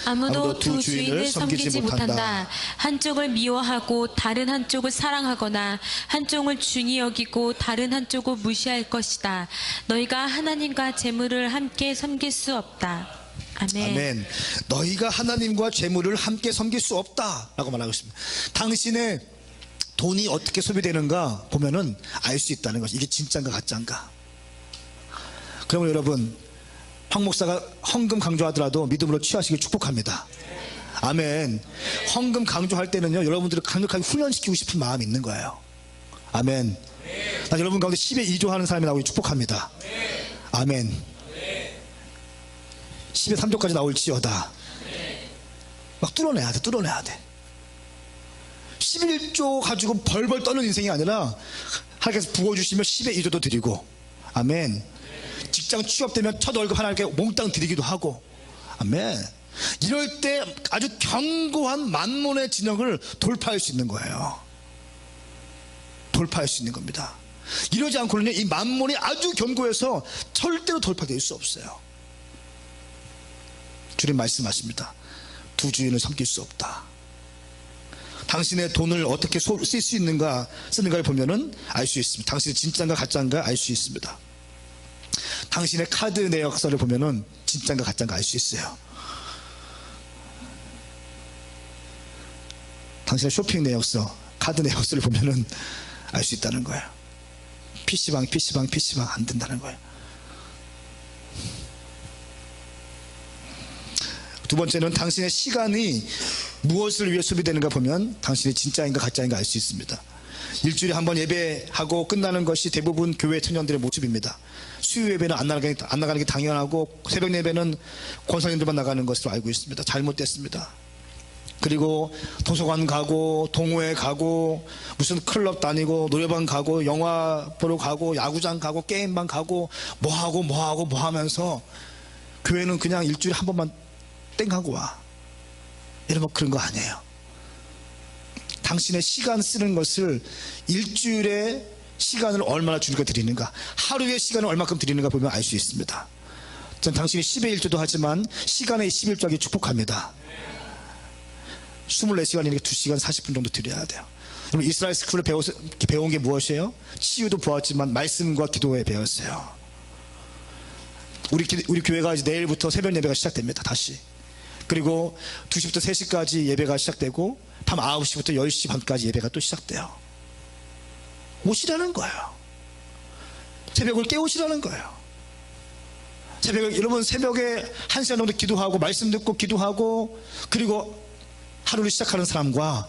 S2: 아무도 두 주인을 섬기지 못한다. 한쪽을 미워하고 다른 한쪽을 사랑하거나 한쪽을 중히 여기고 다른 한쪽을 무시할 것이다. 너희가 하나님과 재물을 함께 섬길 수 없다. 아멘.
S1: 아멘. 너희가 하나님과 재물을 함께 섬길 수 없다 라고 말하고 있습니다. 당신의 돈이 어떻게 소비되는가 보면은 알 수 있다는 것이, 이게 진짜인가 가짜인가. 그러면 여러분, 황 목사가 헌금 강조하더라도 믿음으로 취하시길 축복합니다. 아멘. 헌금 강조할 때는요, 여러분들을 강력하게 훈련시키고 싶은 마음이 있는 거예요. 아멘. 나 여러분 가운데 10에 2조 하는 사람이 나오길 축복합니다. 아멘. 10에 3조까지 나올지어다. 막 뚫어내야 돼. 11조 가지고 벌벌 떠는 인생이 아니라 하나님께서 부어주시면 10에 2조도 드리고, 아멘. 직장 취업되면 첫 월급 하나님께 몽땅 드리기도 하고, 아멘. 이럴 때 아주 견고한 만몬의 진영을 돌파할 수 있는 거예요. 돌파할 수 있는 겁니다. 이러지 않고는요, 이 만몬이 아주 견고해서 절대로 돌파될 수 없어요. 주님 말씀하십니다. 두 주인을 섬길 수 없다. 당신의 돈을 어떻게 쓸 수 있는가, 쓰는가를 보면은 알 수 있습니다. 당신이 진짜인가 가짜인가 알 수 있습니다. 당신의 카드 내역서를 보면은 진짜인가 가짜인가 알 수 있어요. 당신의 쇼핑 내역서, 카드 내역서를 보면은 알 수 있다는 거예요. PC방 안 된다는 거예요. 두 번째는 당신의 시간이 무엇을 위해 소비되는가 보면 당신이 진짜인가 가짜인가 알 수 있습니다. 일주일에 한 번 예배하고 끝나는 것이 대부분 교회 청년들의 모습입니다. 수요 예배는 안 나가는 게 당연하고, 새벽 예배는 권사님들만 나가는 것으로 알고 있습니다. 잘못됐습니다. 그리고 도서관 가고, 동호회 가고, 무슨 클럽 다니고, 노래방 가고, 영화 보러 가고, 야구장 가고, 게임방 가고, 뭐 하면서 교회는 그냥 일주일에 한 번만 땡하고 와. 여러분, 그런 거 아니에요. 당신의 시간 쓰는 것을, 일주일에 시간을 얼마나 주님께 드리는가, 하루의 시간을 얼마큼 드리는가 보면 알 수 있습니다. 전 당신이 10의 1조도 하지만 시간의 11조하기 축복합니다. 24시간이니까 2시간 40분 정도 드려야 돼요. 여러분, 이스라엘 스쿨을 배운 게 무엇이에요? 치유도 보았지만 말씀과 기도에 배웠어요. 우리 교회가 이제 내일부터 새벽 예배가 시작됩니다. 다시. 그리고 2시부터 3시까지 예배가 시작되고, 밤 9시부터 10시 반까지 예배가 또 시작돼요. 오시라는 거예요. 새벽을 깨우시라는 거예요. 여러분, 새벽에 1시간 정도 기도하고, 말씀 듣고 기도하고, 그리고 하루를 시작하는 사람과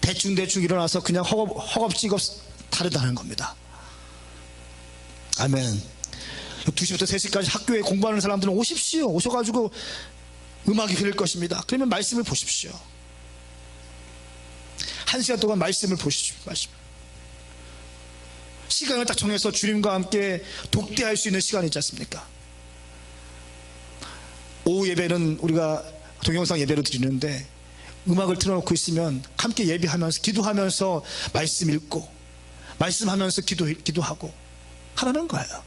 S1: 대충 일어나서 그냥 허겁지겁 다르다는 겁니다. 아멘. 2시부터 3시까지 학교에 공부하는 사람들은 오십시오. 오셔가지고 음악이 흐를 것입니다. 그러면 말씀을 보십시오. 한 시간 동안 말씀을 보십시오. 말씀. 시간을 딱 정해서 주님과 함께 독대할 수 있는 시간이 있지 않습니까? 오후 예배는 우리가 동영상 예배로 드리는데 음악을 틀어놓고 있으면 함께 예배하면서 기도하면서 말씀 읽고 말씀하면서 기도하고 하라는 거예요.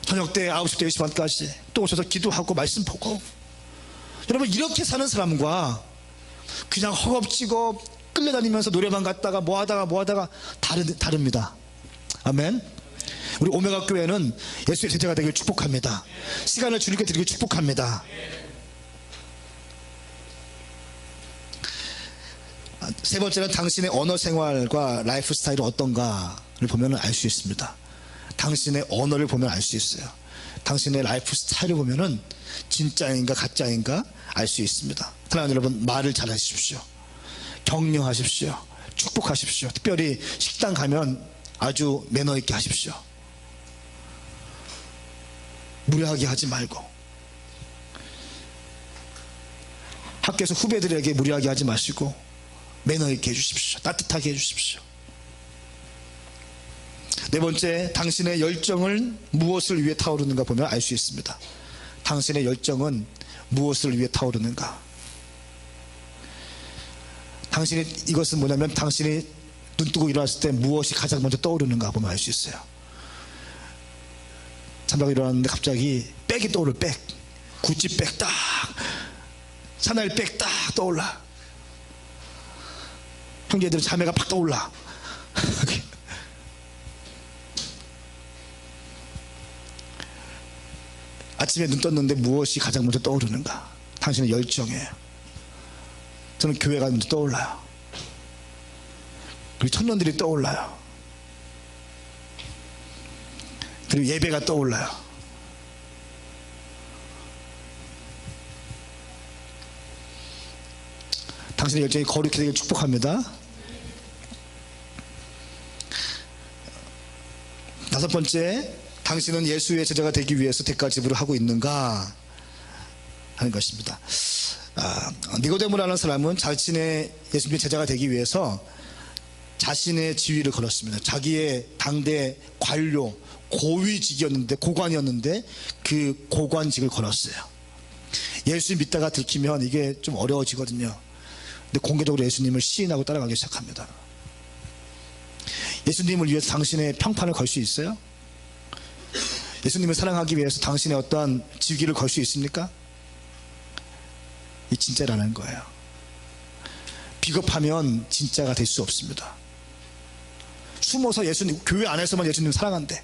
S1: 저녁 때 9시부터 10시 반까지 또 오셔서 기도하고 말씀 보고. 여러분, 이렇게 사는 사람과 그냥 허겁지겁 끌려다니면서 노래방 갔다가 뭐 하다가 다릅니다. 아멘. 우리 오메가 교회는 예수의 제자가 되길 축복합니다. 시간을 주님께 드리길 축복합니다. 세 번째는 당신의 언어 생활과 라이프 스타일이 어떤가를 보면 알 수 있습니다. 당신의 언어를 보면 알 수 있어요. 당신의 라이프 스타일을 보면 진짜인가 가짜인가 알 수 있습니다. 사랑하는 여러분, 말을 잘하십시오. 격려하십시오. 축복하십시오. 특별히 식당 가면 아주 매너 있게 하십시오. 무례하게 하지 말고, 학교에서 후배들에게 무례하게 하지 마시고 매너 있게 해주십시오. 따뜻하게 해주십시오. 네 번째, 당신의 열정을 무엇을 위해 타오르는가 보면 알 수 있습니다. 당신의 열정은 무엇을 위해 타오르는가. 이것은 뭐냐면 당신이 눈 뜨고 일어났을 때 무엇이 가장 먼저 떠오르는가 보면 알 수 있어요. 잠자고 일어났는데 갑자기 백이 떠오를 백, 구찌 백 딱, 샤넬 백 딱 떠올라. 형제들은 자매가 팍 떠올라. 아침에 눈 떴는데 무엇이 가장 먼저 떠오르는가? 당신의 열정이에요. 저는 교회가 먼저 떠올라요. 그리고 청년들이 떠올라요. 그리고 예배가 떠올라요. 당신의 열정이 거룩히 되길 축복합니다. 다섯 번째, 당신은 예수의 제자가 되기 위해서 대가 지불을 하고 있는가 하는 것입니다. 니고데모라는 사람은 자신의 예수님의 제자가 되기 위해서 자신의 지위를 걸었습니다. 자기의 당대 관료, 고위직이었는데, 고관이었는데 그 고관직을 걸었어요. 예수 믿다가 들키면 이게 좀 어려워지거든요. 근데 공개적으로 예수님을 시인하고 따라가기 시작합니다. 예수님을 위해서 당신의 평판을 걸 수 있어요? 예수님을 사랑하기 위해서 당신의 어떠한 직위를 걸 수 있습니까? 이 진짜라는 거예요. 비겁하면 진짜가 될 수 없습니다. 숨어서 예수님, 교회 안에서만 예수님 사랑한대.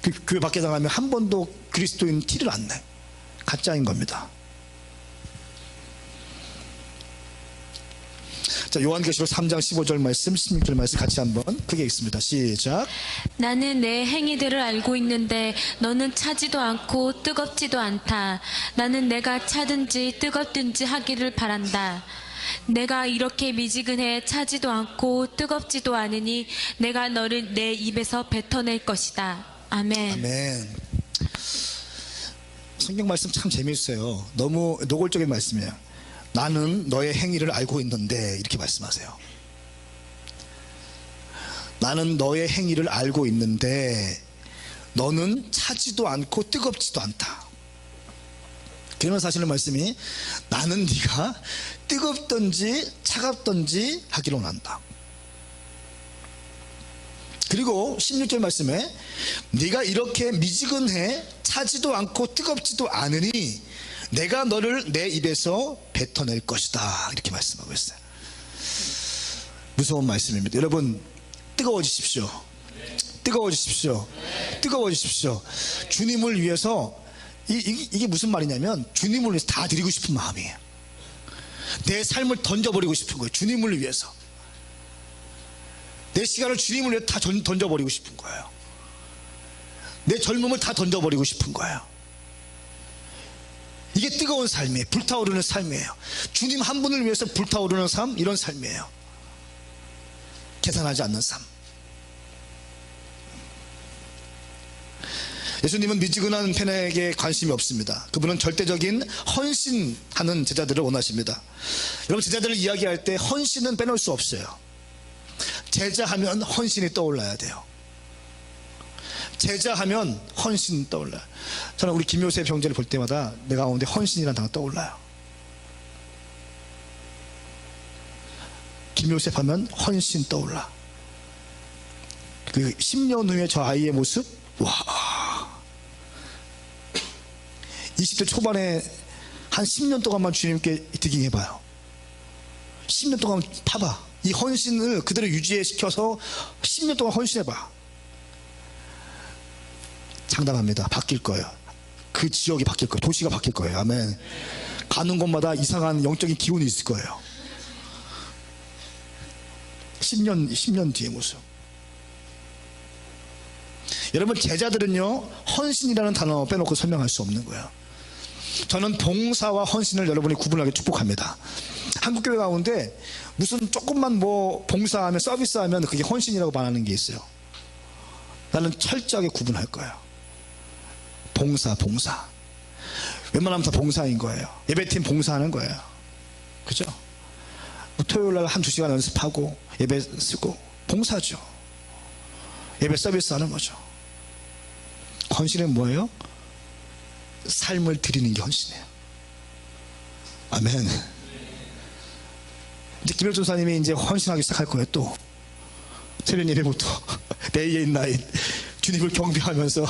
S1: 그 교회 밖에 나가면 한 번도 그리스도인 티를 안 내. 가짜인 겁니다. 자, 요한계시록 3장 15절 말씀, 16절 말씀 같이 한번 크게 읽습니다. 시작.
S2: 나는 내 행위들을 알고 있는데 너는 차지도 않고 뜨겁지도 않다. 나는 내가 차든지 뜨겁든지 하기를 바란다. 내가 이렇게 미지근해 차지도 않고 뜨겁지도 않으니 내가 너를 내 입에서 뱉어낼 것이다. 아멘.
S1: 아멘. 성경 말씀 참 재미있어요. 너무 노골적인 말씀이에요. 나는 너의 행위를 알고 있는데, 이렇게 말씀하세요. 나는 너의 행위를 알고 있는데 너는 차지도 않고 뜨겁지도 않다. 그러면서 하시는 말씀이, 나는 네가 뜨겁든지 차갑든지 하기로 한다. 그리고 16절 말씀에 네가 이렇게 미지근해 차지도 않고 뜨겁지도 않으니 내가 너를 내 입에서 뱉어낼 것이다. 이렇게 말씀하고 있어요. 무서운 말씀입니다. 여러분, 뜨거워지십시오. 뜨거워지십시오. 뜨거워지십시오. 주님을 위해서, 이게 무슨 말이냐면 주님을 위해서 다 드리고 싶은 마음이에요. 내 삶을 던져버리고 싶은 거예요. 주님을 위해서. 내 시간을 주님을 위해 다 던져버리고 싶은 거예요. 내 젊음을 다 던져버리고 싶은 거예요. 이게 뜨거운 삶이에요. 불타오르는 삶이에요. 주님 한 분을 위해서 불타오르는 삶, 이런 삶이에요. 계산하지 않는 삶. 예수님은 미지근한 팬에게 관심이 없습니다. 그분은 절대적인 헌신하는 제자들을 원하십니다. 여러분, 제자들을 이야기할 때 헌신은 빼놓을 수 없어요. 제자하면 헌신이 떠올라야 돼요. 제자하면 헌신 떠올라요. 저는 우리 김요셉 형제를 볼 때마다 내 가운데 헌신이라는 단어 떠올라요. 김요셉 하면 헌신 떠올라. 그 10년 후에 저 아이의 모습, 와, 20대 초반에 한 10년 동안만 주님께 디깅해봐요. 10년 동안 파봐. 이 헌신을 그대로 유지시켜서 10년 동안 헌신해봐. 장담합니다. 바뀔 거예요. 그 지역이 바뀔 거예요. 도시가 바뀔 거예요. 아멘. 가는 곳마다 이상한 영적인 기운이 있을 거예요. 10년 뒤의 모습. 여러분, 제자들은요, 헌신이라는 단어 빼놓고 설명할 수 없는 거예요. 저는 봉사와 헌신을 여러분이 구분하게 축복합니다. 한국교회 가운데 무슨 조금만 뭐 봉사하면, 서비스하면 그게 헌신이라고 말하는 게 있어요. 나는 철저하게 구분할 거예요. 봉사. 웬만하면 다 봉사인 거예요. 예배팀 봉사하는 거예요. 그죠? 토요일날 한 2시간 연습하고 예배 쓰고 봉사죠. 예배 서비스 하는 거죠. 헌신은 뭐예요? 삶을 드리는 게 헌신이에요. 아멘. 이제 김일준 사님이 이제 헌신하기 시작할 거예요. 또 새벽 예배부터 데이 앤 나잇 주님을 경배하면서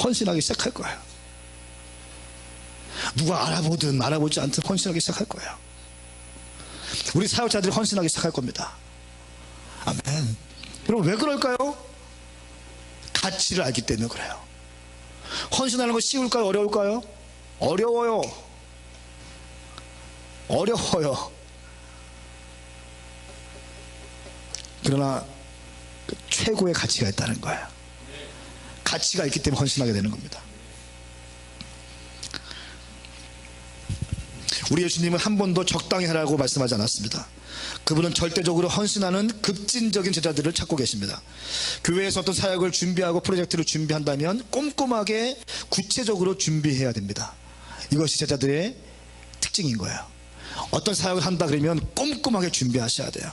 S1: 헌신하기 시작할 거예요. 누가 알아보든 알아보지 않든 헌신하기 시작할 거예요. 우리 사역자들이 헌신하기 시작할 겁니다. 아멘. 여러분, 왜 그럴까요? 가치를 알기 때문에 그래요. 헌신하는 거 쉬울까요? 어려울까요? 어려워요. 그러나 최고의 가치가 있다는 거예요. 가치가 있기 때문에 헌신하게 되는 겁니다. 우리 예수님은 한 번도 적당히 하라고 말씀하지 않았습니다. 그분은 절대적으로 헌신하는 급진적인 제자들을 찾고 계십니다. 교회에서 어떤 사역을 준비하고 프로젝트를 준비한다면 꼼꼼하게 구체적으로 준비해야 됩니다. 이것이 제자들의 특징인 거예요. 어떤 사역을 한다 그러면 꼼꼼하게 준비하셔야 돼요.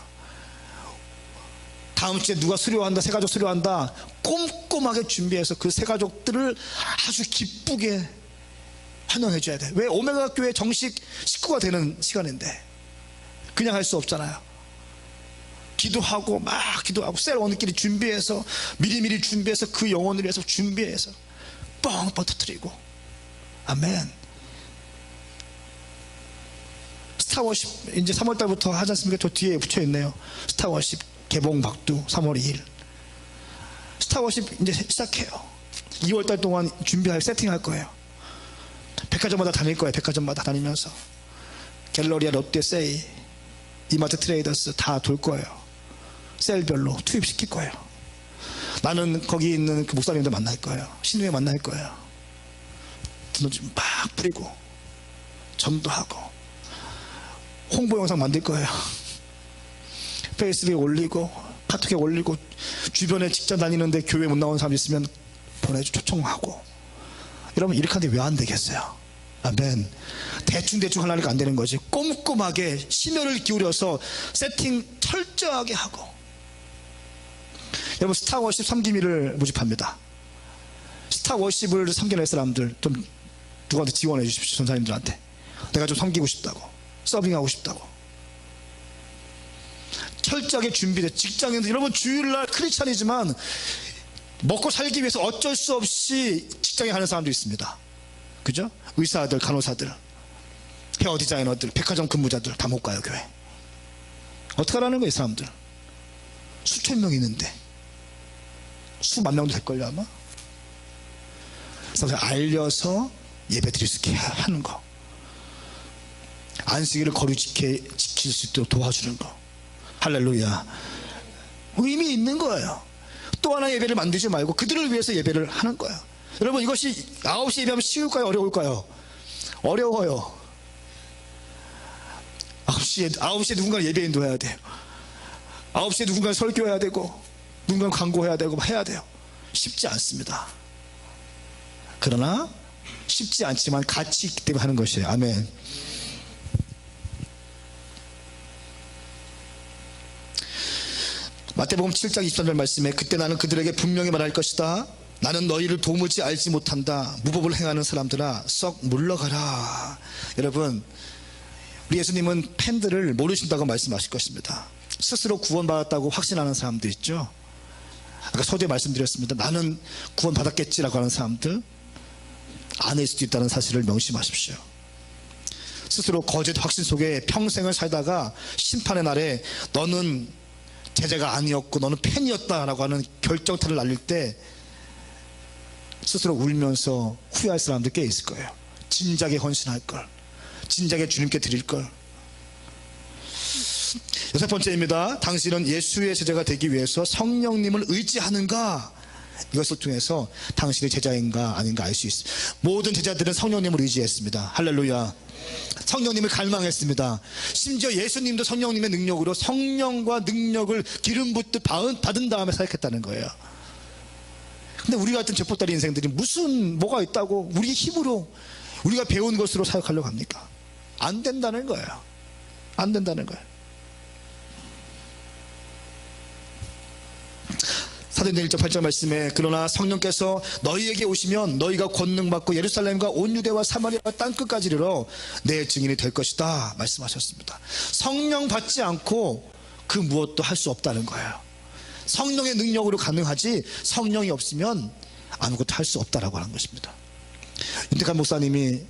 S1: 다음 주에 누가 수료한다, 새가족 수료한다, 꼼꼼하게 준비해서 그 새가족들을 아주 기쁘게 환영해 줘야 돼. 왜? 오메가 교회 정식 식구가 되는 시간인데 그냥 할 수 없잖아요. 기도하고 막 기도하고 셀원끼리 준비해서 미리미리 준비해서 그 영혼을 위해서 준비해서 뻥뻥 터뜨리고. 아멘. 스타워십 이제 3월달부터 하지 않습니까? 저 뒤에 붙여있네요. 스타워십 개봉 박두 3월 2일 스타워십 이제 시작해요. 2월달 동안 준비할 세팅할 거예요. 백화점마다 다닐 거예요. 백화점마다 다니면서 갤러리아, 롯데, 세이, 이마트, 트레이더스 다 돌 거예요. 셀별로 투입시킬 거예요. 나는 거기 있는 그 목사님들 만날 거예요. 신우에 만날 거예요. 에너지 막 뿌리고 전도하고 홍보 영상 만들 거예요. 페이스북에 올리고 카톡에 올리고 주변에 직장 다니는데 교회 못 나오는 사람 있으면 보내줘 초청하고. 여러분, 이렇게 하는데 왜 안 되겠어요? 아멘. 대충 하려니까 안 되는 거지. 꼼꼼하게 심혈을 기울여서 세팅 철저하게 하고. 여러분, 스타워십 섬김이를 모집합니다. 스타워십을 섬겨낼 사람들 좀 누구한테 지원해 주십시오. 전사님들한테. 내가 좀 섬기고 싶다고, 서빙하고 싶다고. 철저하게 준비돼. 직장인들, 여러분, 주일날 크리스찬이지만 먹고 살기 위해서 어쩔 수 없이 직장에 가는 사람도 있습니다. 그죠? 의사들, 간호사들, 헤어 디자이너들, 백화점 근무자들 다 못 가요, 교회. 어떻게 하라는 거예요, 이 사람들? 수천 명 있는데 수만 명도 될걸요, 아마. 그래서 알려서 예배 드릴 수 있게 하는 거, 안식일을 거룩히 지킬 수 있도록 도와주는 거. 할렐루야. 의미 있는 거예요. 또 하나의 예배를 만들지 말고 그들을 위해서 예배를 하는 거예요. 여러분, 이것이 9시 예배하면 쉬울까요? 어려울까요? 어려워요. 9시에 누군가 예배 인도해야 돼요. 9시에 누군가 설교해야 되고 누군가 광고해야 되고 해야 돼요. 쉽지 않습니다. 그러나 쉽지 않지만 가치 있기 때문에 하는 것이에요. 아멘. 마태복음 7장 23절 말씀에 그때 나는 그들에게 분명히 말할 것이다. 나는 너희를 도무지 알지 못한다. 무법을 행하는 사람들아 썩 물러가라. 여러분, 우리 예수님은 팬들을 모르신다고 말씀하실 것입니다. 스스로 구원받았다고 확신하는 사람들 있죠. 아까 서두에 말씀드렸습니다. 나는 구원받았겠지라고 하는 사람들, 아닐 수도 있다는 사실을 명심하십시오. 스스로 거짓 확신 속에 평생을 살다가 심판의 날에 너는 제자가 아니었고 너는 팬이었다라고 하는 결정타를 날릴 때 스스로 울면서 후회할 사람들 꽤 있을 거예요. 진작에 헌신할 걸, 진작에 주님께 드릴 걸. 여섯 번째입니다. 당신은 예수의 제자가 되기 위해서 성령님을 의지하는가? 이것을 통해서 당신의 제자인가 아닌가 알 수 있습니다. 모든 제자들은 성령님을 의지했습니다. 할렐루야. 성령님을 갈망했습니다. 심지어 예수님도 성령님의 능력으로 성령과 능력을 기름 붓듯 받은 다음에 사역했다는 거예요. 근데 우리 같은 제포다리 인생들이 무슨 뭐가 있다고 우리 힘으로 우리가 배운 것으로 사역하려고 합니까? 안 된다는 거예요. 안 된다는 거예요. 사도행전 1장 8절 말씀에 그러나 성령께서 너희에게 오시면 너희가 권능받고 예루살렘과 온 유대와 사마리아와 땅끝까지 이르러 내 증인이 될 것이다 말씀하셨습니다. 성령 받지 않고 그 무엇도 할 수 없다는 거예요. 성령의 능력으로 가능하지 성령이 없으면 아무것도 할 수 없다라고 하는 것입니다. 윤택한 목사님이,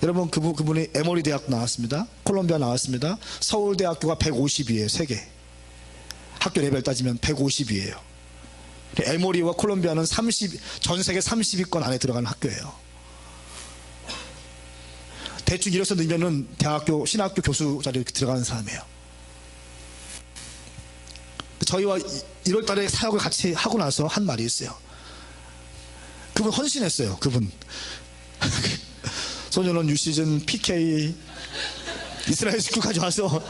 S1: 여러분 그분이 에머리 대학 나왔습니다. 콜롬비아 나왔습니다. 서울대학교가 150이에요. 세계 학교 레벨 따지면 150이에요. 에머리와 콜롬비아는 전 세계 30위권 안에 들어가는 학교예요. 대충 이래서 넣으면은 대학교 신학교 교수 자리에 들어가는 사람이에요. 저희와 1월 달에 사역을 같이 하고 나서 한 말이 있어요. 그분 헌신했어요. 그분 소년원 유시즌 PK 이스라엘 스쿨까지 와서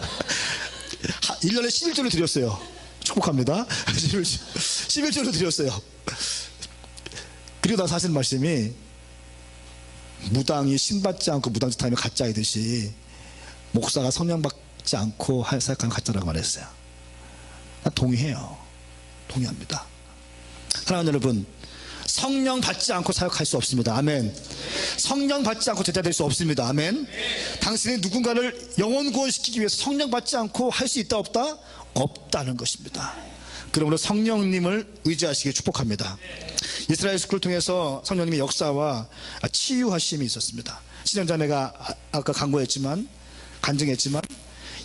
S1: 1년에 11조를 드렸어요. 축복합니다. 11조를 드렸어요. 그리고 나서 하시는 말씀이 무당이 신받지 않고 무당짓 하면 가짜이듯이 목사가 성령 받지 않고 할 사역하면 가짜라고 말했어요. 나 동의해요. 동의합니다. 사랑하는 여러분, 성령 받지 않고 사역할 수 없습니다. 아멘. 성령 받지 않고 제자 될 수 없습니다. 아멘. 당신이 누군가를 영혼 구원시키기 위해서 성령 받지 않고 할 수 있다 없다? 없다는 것입니다. 그러므로 성령님을 의지하시기 축복합니다. 이스라엘 스쿨을 통해서 성령님의 역사와 치유하심이 있었습니다. 신영자매가 아까 간증했지만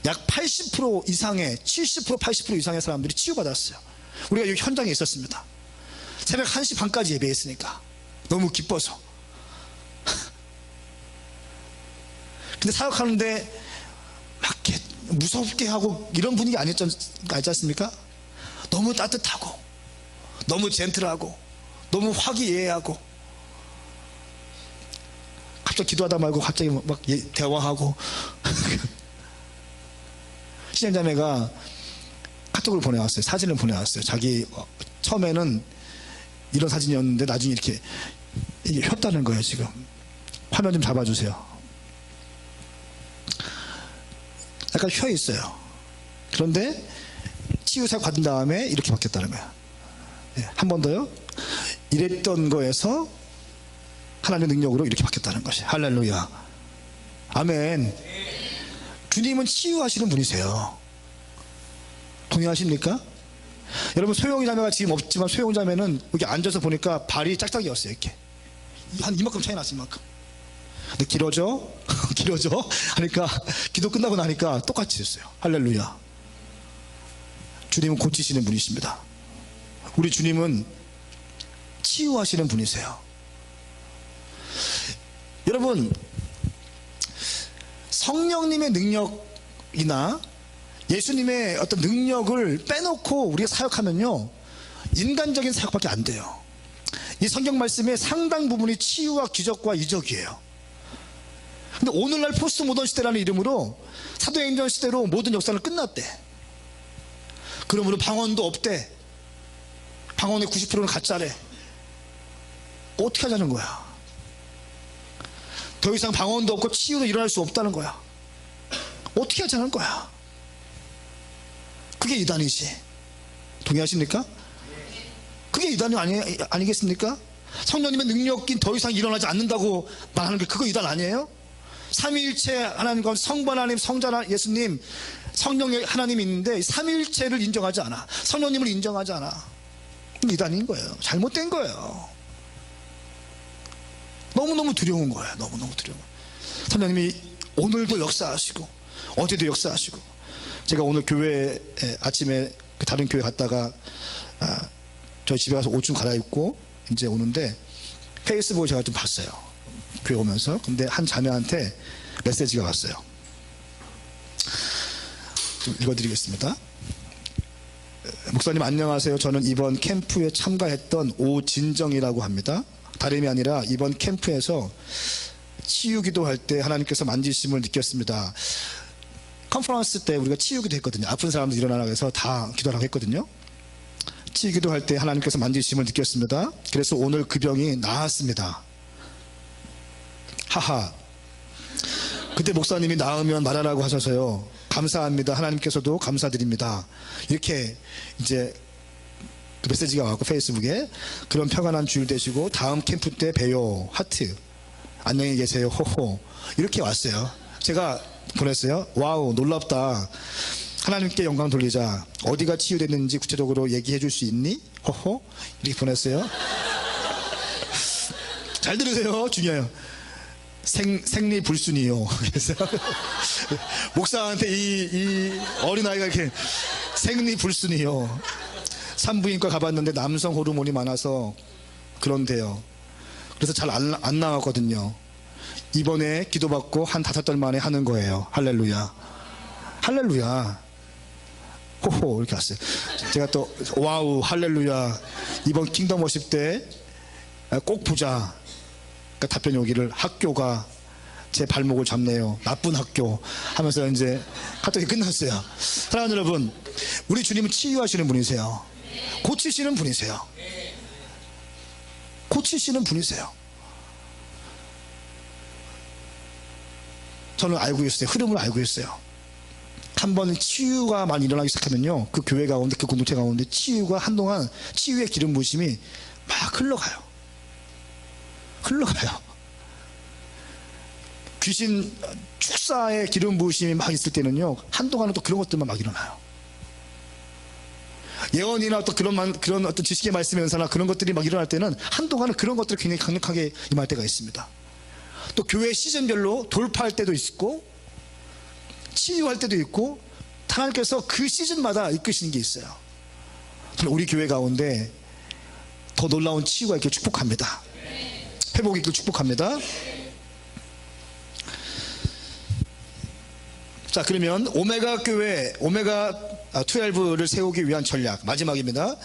S1: 약 80% 이상의 70% 80% 이상의 사람들이 치유받았어요. 우리가 여기 현장에 있었습니다. 새벽 1시 반까지 예배했으니까 너무 기뻐서. 근데 사역하는데 막 이렇게 무섭게 하고 이런 분위기 아니지 않습니까? 너무 따뜻하고 너무 젠틀하고 너무 화기애애하고 갑자기 기도하다 말고 갑자기 막 대화하고 신영자매가 카톡을 보내왔어요. 사진을 보내왔어요. 자기 처음에는 이런 사진이었는데 나중에 이게 혔다는 거예요. 지금 화면 좀 잡아주세요. 약간 휘어 있어요. 그런데 치유사역 받은 다음에 이렇게 바뀌었다는 거야. 한 번 더요. 이랬던 거에서 하나님의 능력으로 이렇게 바뀌었다는 것이. 할렐루야. 아멘. 주님은 치유하시는 분이세요. 동의하십니까? 여러분, 소영이 자매가 지금 없지만 소영 자매는 여기 앉아서 보니까 발이 짝짝이었어요. 이렇게 한 이만큼 차이 났어. 이만큼. 근데 길어져 하니까 기도 끝나고 나니까 똑같이 됐어요. 할렐루야. 주님은 고치시는 분이십니다. 우리 주님은 치유하시는 분이세요. 여러분, 성령님의 능력이나 예수님의 어떤 능력을 빼놓고 우리가 사역하면요, 인간적인 사역밖에 안 돼요. 이 성경 말씀의 상당 부분이 치유와 기적과 이적이에요. 근데 오늘날 포스트 모던 시대라는 이름으로 사도행전 시대로 모든 역사는 끝났대. 그러므로 방언도 없대. 방언의 90%는 가짜래. 어떻게 하자는 거야? 더 이상 방언도 없고 치유도 일어날 수 없다는 거야. 어떻게 하자는 거야? 그게 이단이지. 동의하십니까? 그게 이단이 아니겠습니까? 성령님의 능력이 더 이상 일어나지 않는다고 말하는 게 그거 이단 아니에요? 삼위일체 하나님과 성부 하나님, 성자 예수님, 성령의 하나님이 있는데 삼위일체를 인정하지 않아. 성령님을 인정하지 않아. 이단인 거예요. 잘못된 거예요. 너무너무 두려운 거예요. 너무너무 두려운 거예요. 성령님이 오늘도 역사하시고 어제도 역사하시고. 제가 오늘 교회에 아침에 다른 교회 갔다가 저희 집에 가서 옷 좀 갈아입고 이제 오는데 페이스북을 제가 좀 봤어요. 교회 오면서. 근데 한 자매한테 메시지가 왔어요. 좀 읽어드리겠습니다. 목사님 안녕하세요. 저는 이번 캠프에 참가했던 오진정이라고 합니다. 다름이 아니라 이번 캠프에서 치유 기도할 때 하나님께서 만지심을 느꼈습니다. 컨퍼런스 때 우리가 치유 기도 했거든요. 아픈 사람들 일어나라고 해서 다 기도하라고 했거든요. 치유 기도할 때 하나님께서 만지심을 느꼈습니다. 그래서 오늘 그 병이 나았습니다. 하하. 그때 목사님이 나으면 말하라고 하셔서요. 감사합니다. 하나님께서도 감사드립니다. 이렇게 이제 그 메시지가 왔고 페이스북에 그런 평안한 주일 되시고 다음 캠프 때 봬요. 하트. 안녕히 계세요. 호호. 이렇게 왔어요. 제가 보냈어요. 와우, 놀랍다. 하나님께 영광 돌리자. 어디가 치유됐는지 구체적으로 얘기해 줄 수 있니? 호호. 이렇게 보냈어요. 잘 들으세요. 중요해요. 생리불순이요. 그래서 목사한테 이 어린아이가 이렇게 생리불순이요. 산부인과 가봤는데 남성 호르몬이 많아서 그런데요. 그래서 잘 안 나왔거든요. 이번에 기도받고 한 5달 만에 하는 거예요. 할렐루야. 할렐루야. 호호 이렇게 왔어요. 제가 또 와우 할렐루야. 이번 킹덤 워십 때 꼭 보자. 그러니까 답변이 오기를 학교가 제 발목을 잡네요. 나쁜 학교 하면서 이제 카톡이 끝났어요. 사랑하는 여러분, 우리 주님은 치유하시는 분이세요. 고치시는 분이세요. 고치시는 분이세요. 저는 알고 있어요. 흐름을 알고 있어요. 한번 치유가 많이 일어나기 시작하면요, 그 교회 가운데, 그 공동체 가운데 치유가 한동안 치유의 기름 부으심이 막 흘러가요. 귀신 축사의 기름 부으심이 막 있을 때는요, 한동안은 또 그런 것들만 막 일어나요. 예언이나 또 그런 어떤 지식의 말씀의 은사나 그런 것들이 막 일어날 때는 한동안은 그런 것들이 굉장히 강력하게 임할 때가 있습니다. 또 교회 시즌별로 돌파할 때도 있고 치유할 때도 있고 하나님께서 그 시즌마다 이끄시는 게 있어요. 우리 교회 가운데 더 놀라운 치유가 있길 축복합니다. 회복이 있길 축복합니다. 자, 그러면 오메가 교회, 오메가 12를 세우기 위한 전략 마지막입니다.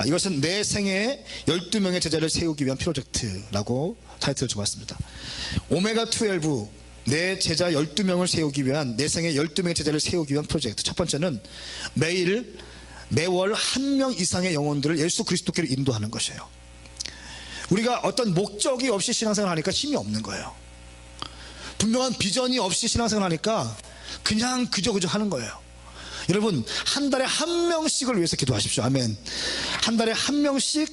S1: 이것은 내 생에 12명의 제자를 세우기 위한 프로젝트라고 타이틀을 줘봤습니다. 오메가 12, 내 제자 12명을 세우기 위한, 내 생에 12명의 제자를 세우기 위한 프로젝트. 첫 번째는 매월 1명 이상의 영혼들을 예수 그리스도께로 인도하는 것이에요. 우리가 어떤 목적이 없이 신앙생활 하니까 힘이 없는 거예요. 분명한 비전이 없이 신앙생활 하니까 그냥 그저 하는 거예요. 여러분, 한 달에 1명씩을 위해서 기도하십시오. 아멘. 한 달에 1명씩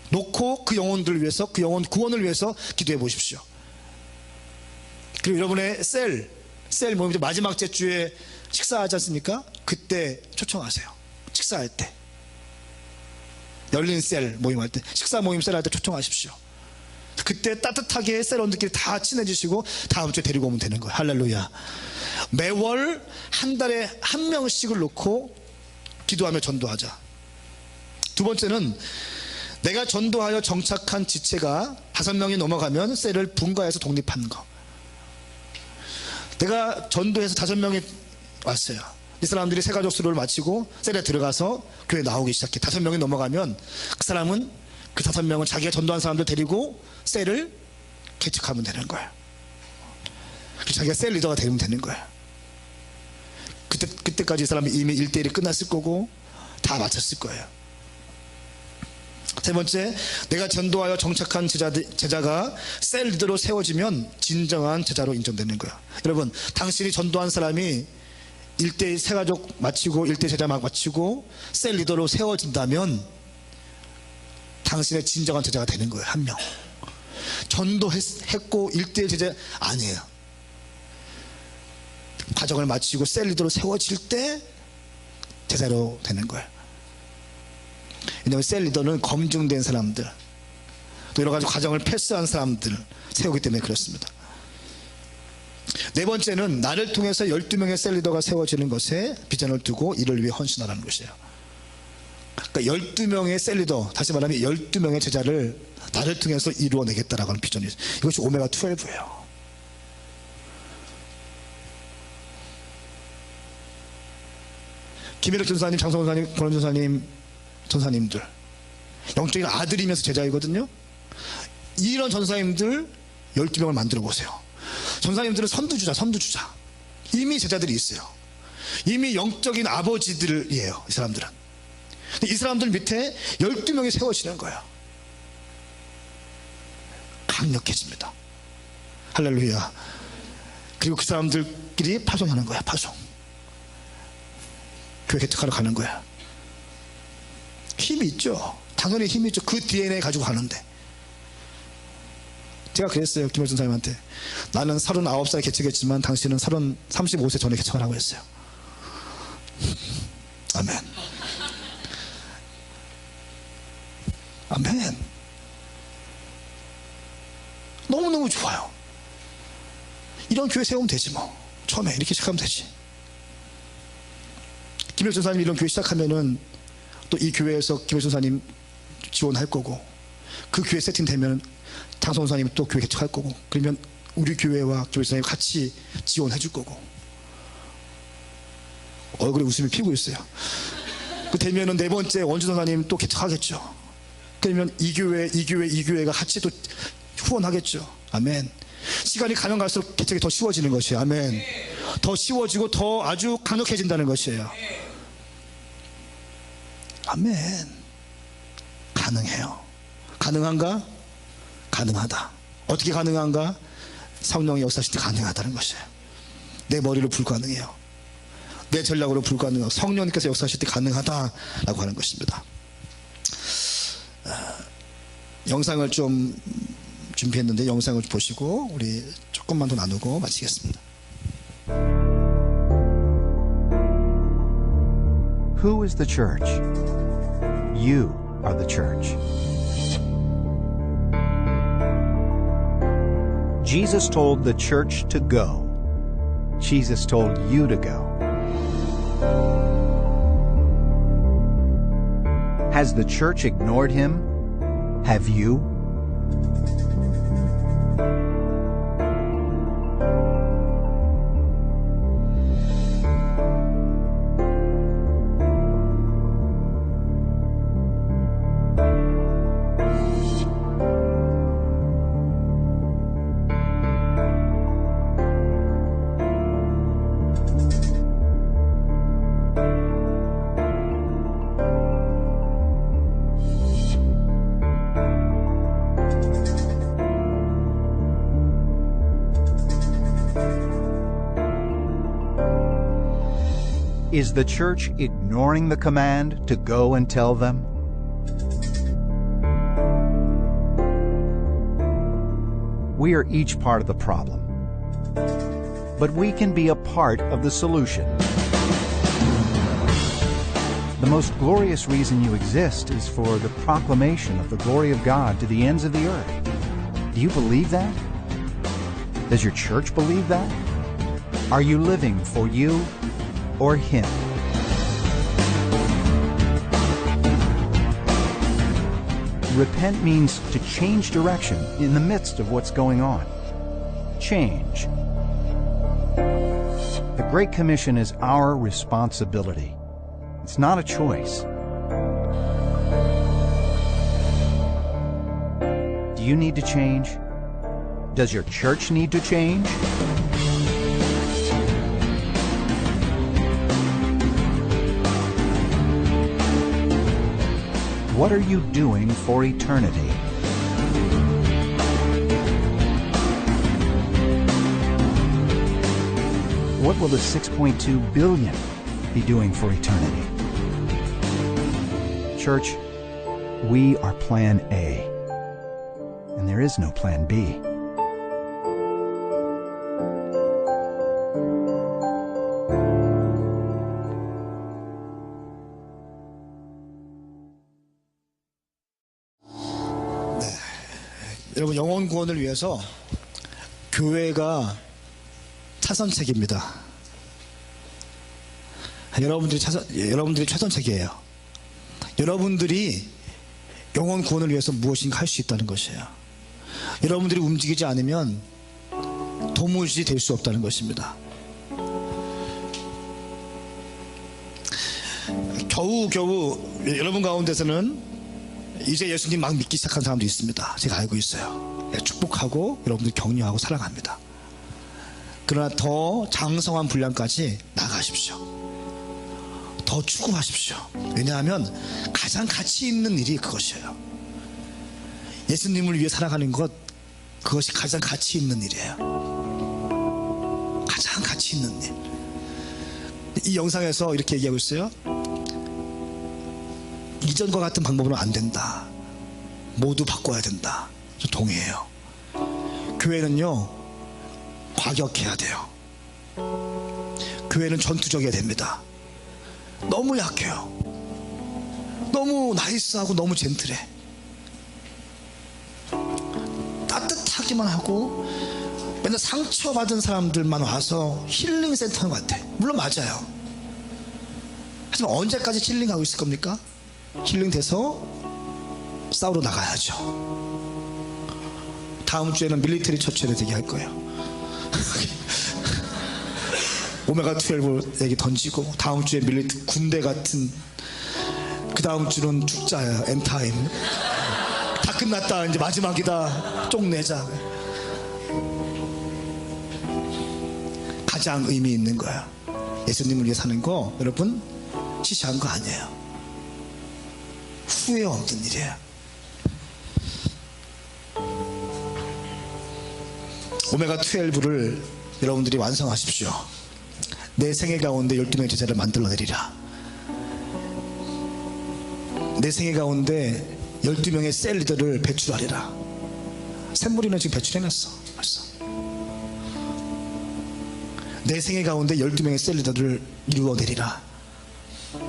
S1: 놓고 그 영혼들을 위해서, 그 영혼 구원을 위해서 기도해 보십시오. 그리고 여러분의 셀 모임, 마지막 주에 식사하지 않습니까? 그때 초청하세요. 식사할 때, 열린 셀 모임할 때, 식사 모임 셀 할 때 초청하십시오. 그때 따뜻하게 셀원들끼리 다 친해지시고 다음 주에 데리고 오면 되는 거예요. 할렐루야. 매월 한 달에 1명씩을 놓고 기도하며 전도하자. 두 번째는 내가 전도하여 정착한 지체가 5명이 넘어가면 셀을 분가해서 독립하는 거. 내가 전도해서 5명이 왔어요. 이 사람들이 세가족 수료를 마치고 셀에 들어가서 교회 나오기 시작해. 5명이 넘어가면 그 사람은, 그 5명은 자기가 전도한 사람들 데리고 셀을 개척하면 되는 거예요. 자기가 셀 리더가 되면 되는 거예요. 그때까지 이 사람이 이미 1대1이 끝났을 거고 다 마쳤을 거예요. 세 번째, 내가 전도하여 정착한 제자가 셀 리더로 세워지면 진정한 제자로 인정되는 거야. 여러분, 당신이 전도한 사람이 일대의 세가족 마치고 일대 제자 막 마치고 셀 리더로 세워진다면 당신의 진정한 제자가 되는 거예요. 한 명. 전도했고 일대 제자 아니에요. 과정을 마치고 셀 리더로 세워질 때 제자로 되는 거예요. 왜냐하면 셀 리더는 검증된 사람들, 또 여러 가지 과정을 패스한 사람들 세우기 때문에 그렇습니다. 네 번째는 나를 통해서 12명의 셀 리더가 세워지는 것에 비전을 두고 이를 위해 헌신하라는 것이에요. 그러니까 12명의 셀 리더, 다시 말하면 12명의 제자를 나를 통해서 이루어내겠다라고 하는 비전이 있어요. 이것이 오메가 12예요. 김일혁 전사님, 장성호 전사님, 권원 전사님들 영적인 아들이면서 제자이거든요. 이런 전사님들 12명을 만들어 보세요. 전사님들은 선두주자. 이미 제자들이 있어요. 이미 영적인 아버지들이에요. 이 사람들은. 이 사람들 밑에 12명이 세워지는 거예요. 강력해집니다. 할렐루야. 그리고 그 사람들끼리 파송하는 거야. 파송. 교회 개척하러 가는 거야. 힘이 있죠. 당연히 힘이 있죠. 그 DNA 가지고 가는데. 제가 그랬어요. 김일혁 전사님한테. 나는 39살에 개척했지만 당신은 35세 전에 개척하라고 했어요. 아멘. 아멘. 너무너무 좋아요. 이런 교회 세우면 되지 뭐. 처음에 이렇게 시작하면 되지. 김일혁 전사님 이런 교회 시작하면은 또 이 교회에서 김일혁 전사님 지원할 거고, 그 교회 세팅되면 장성호 전사님 또 교회 개척할 거고, 그러면 우리 교회와 김일혁 전사님 같이 지원해 줄 거고. 얼굴에 웃음이 피고 있어요. 그 되면은 네 번째 원주 전사님 또 개척하겠죠. 그러면 이 교회가 같이 또 후원하겠죠. 아멘. 시간이 가면 갈수록 개척이 더 쉬워지는 것이에요. 아멘. 더 쉬워지고 더 아주 강력해진다는 것이에요. 아멘. 가능해요. 가능한가? 가능하다. 어떻게 가능한가? 성령의 역사실 때 가능하다는 것이에요. 내 머리로 불가능해요. 내 전략으로 불가능하고 성령님께서 역사하실 때 가능하다라고 하는 것입니다. 영상을 좀 준비했는데 영상을 보시고 우리 조금만 더 나누고 마치겠습니다.
S3: Who is the church? You are the church. Jesus told the church to go. Jesus told you to go. Has the church ignored him? Have you? Is the church ignoring the command to go and tell them? We are each part of the problem, but we can be a part of the solution. The most glorious reason you exist is for the proclamation of the glory of God to the ends of the earth. Do you believe that? Does your church believe that? Are you living for you or him? Repent means to change direction in the midst of what's going on. Change. The Great Commission is our responsibility. It's not a choice. Do you need to change? Does your church need to change? What are you doing for eternity? What will the 6.2 billion be doing for eternity? Church, we are plan A, and there is no plan B.
S1: 여러분, 영혼 구원을 위해서 교회가 차선책입니다. 여러분들이 최선책이에요. 여러분들이 영혼 구원을 위해서 무엇인가 할 수 있다는 것이에요. 여러분들이 움직이지 않으면 도무지 될 수 없다는 것입니다. 겨우 여러분 가운데서는 이제 예수님 막 믿기 시작한 사람도 있습니다. 제가 알고 있어요. 축복하고 여러분들 격려하고 사랑합니다. 그러나 더 장성한 분량까지 나가십시오. 더 추구하십시오. 왜냐하면 가장 가치 있는 일이 그것이에요. 예수님을 위해 살아가는 것, 그것이 가장 가치 있는 일이에요. 가장 가치 있는 일. 이 영상에서 이렇게 얘기하고 있어요. 이전과 같은 방법으로는 안 된다. 모두 바꿔야 된다. 저 동의해요. 교회는요, 과격해야 돼요. 교회는 전투적이어야 됩니다. 너무 약해요. 너무 나이스하고 너무 젠틀해. 따뜻하기만 하고 맨날 상처받은 사람들만 와서 힐링 센터인 것 같아. 물론 맞아요. 하지만 언제까지 힐링하고 있을 겁니까? 힐링돼서 싸우러 나가야죠. 다음 주에는 밀리터리 처치를 되게 할 거예요. 오메가12 얘기 던지고, 다음 주에 군대 같은, 그 다음 주는 죽자야. 엔타임. 다 끝났다. 이제 마지막이다. 쪽내자. 가장 의미 있는 거야. 예수님을 위해 사는 거 여러분 시시한 거 아니에요. 후회 없는 일이에요. 오메가12를 여러분들이 완성하십시오. 내 생애 가운데 12명의 제자를 만들어내리라. 내 생애 가운데 12명의 셀 리더를 배출하리라. 샘물이는 지금 배출해놨어 벌써. 내 생애 가운데 12명의 셀 리더를 이루어내리라.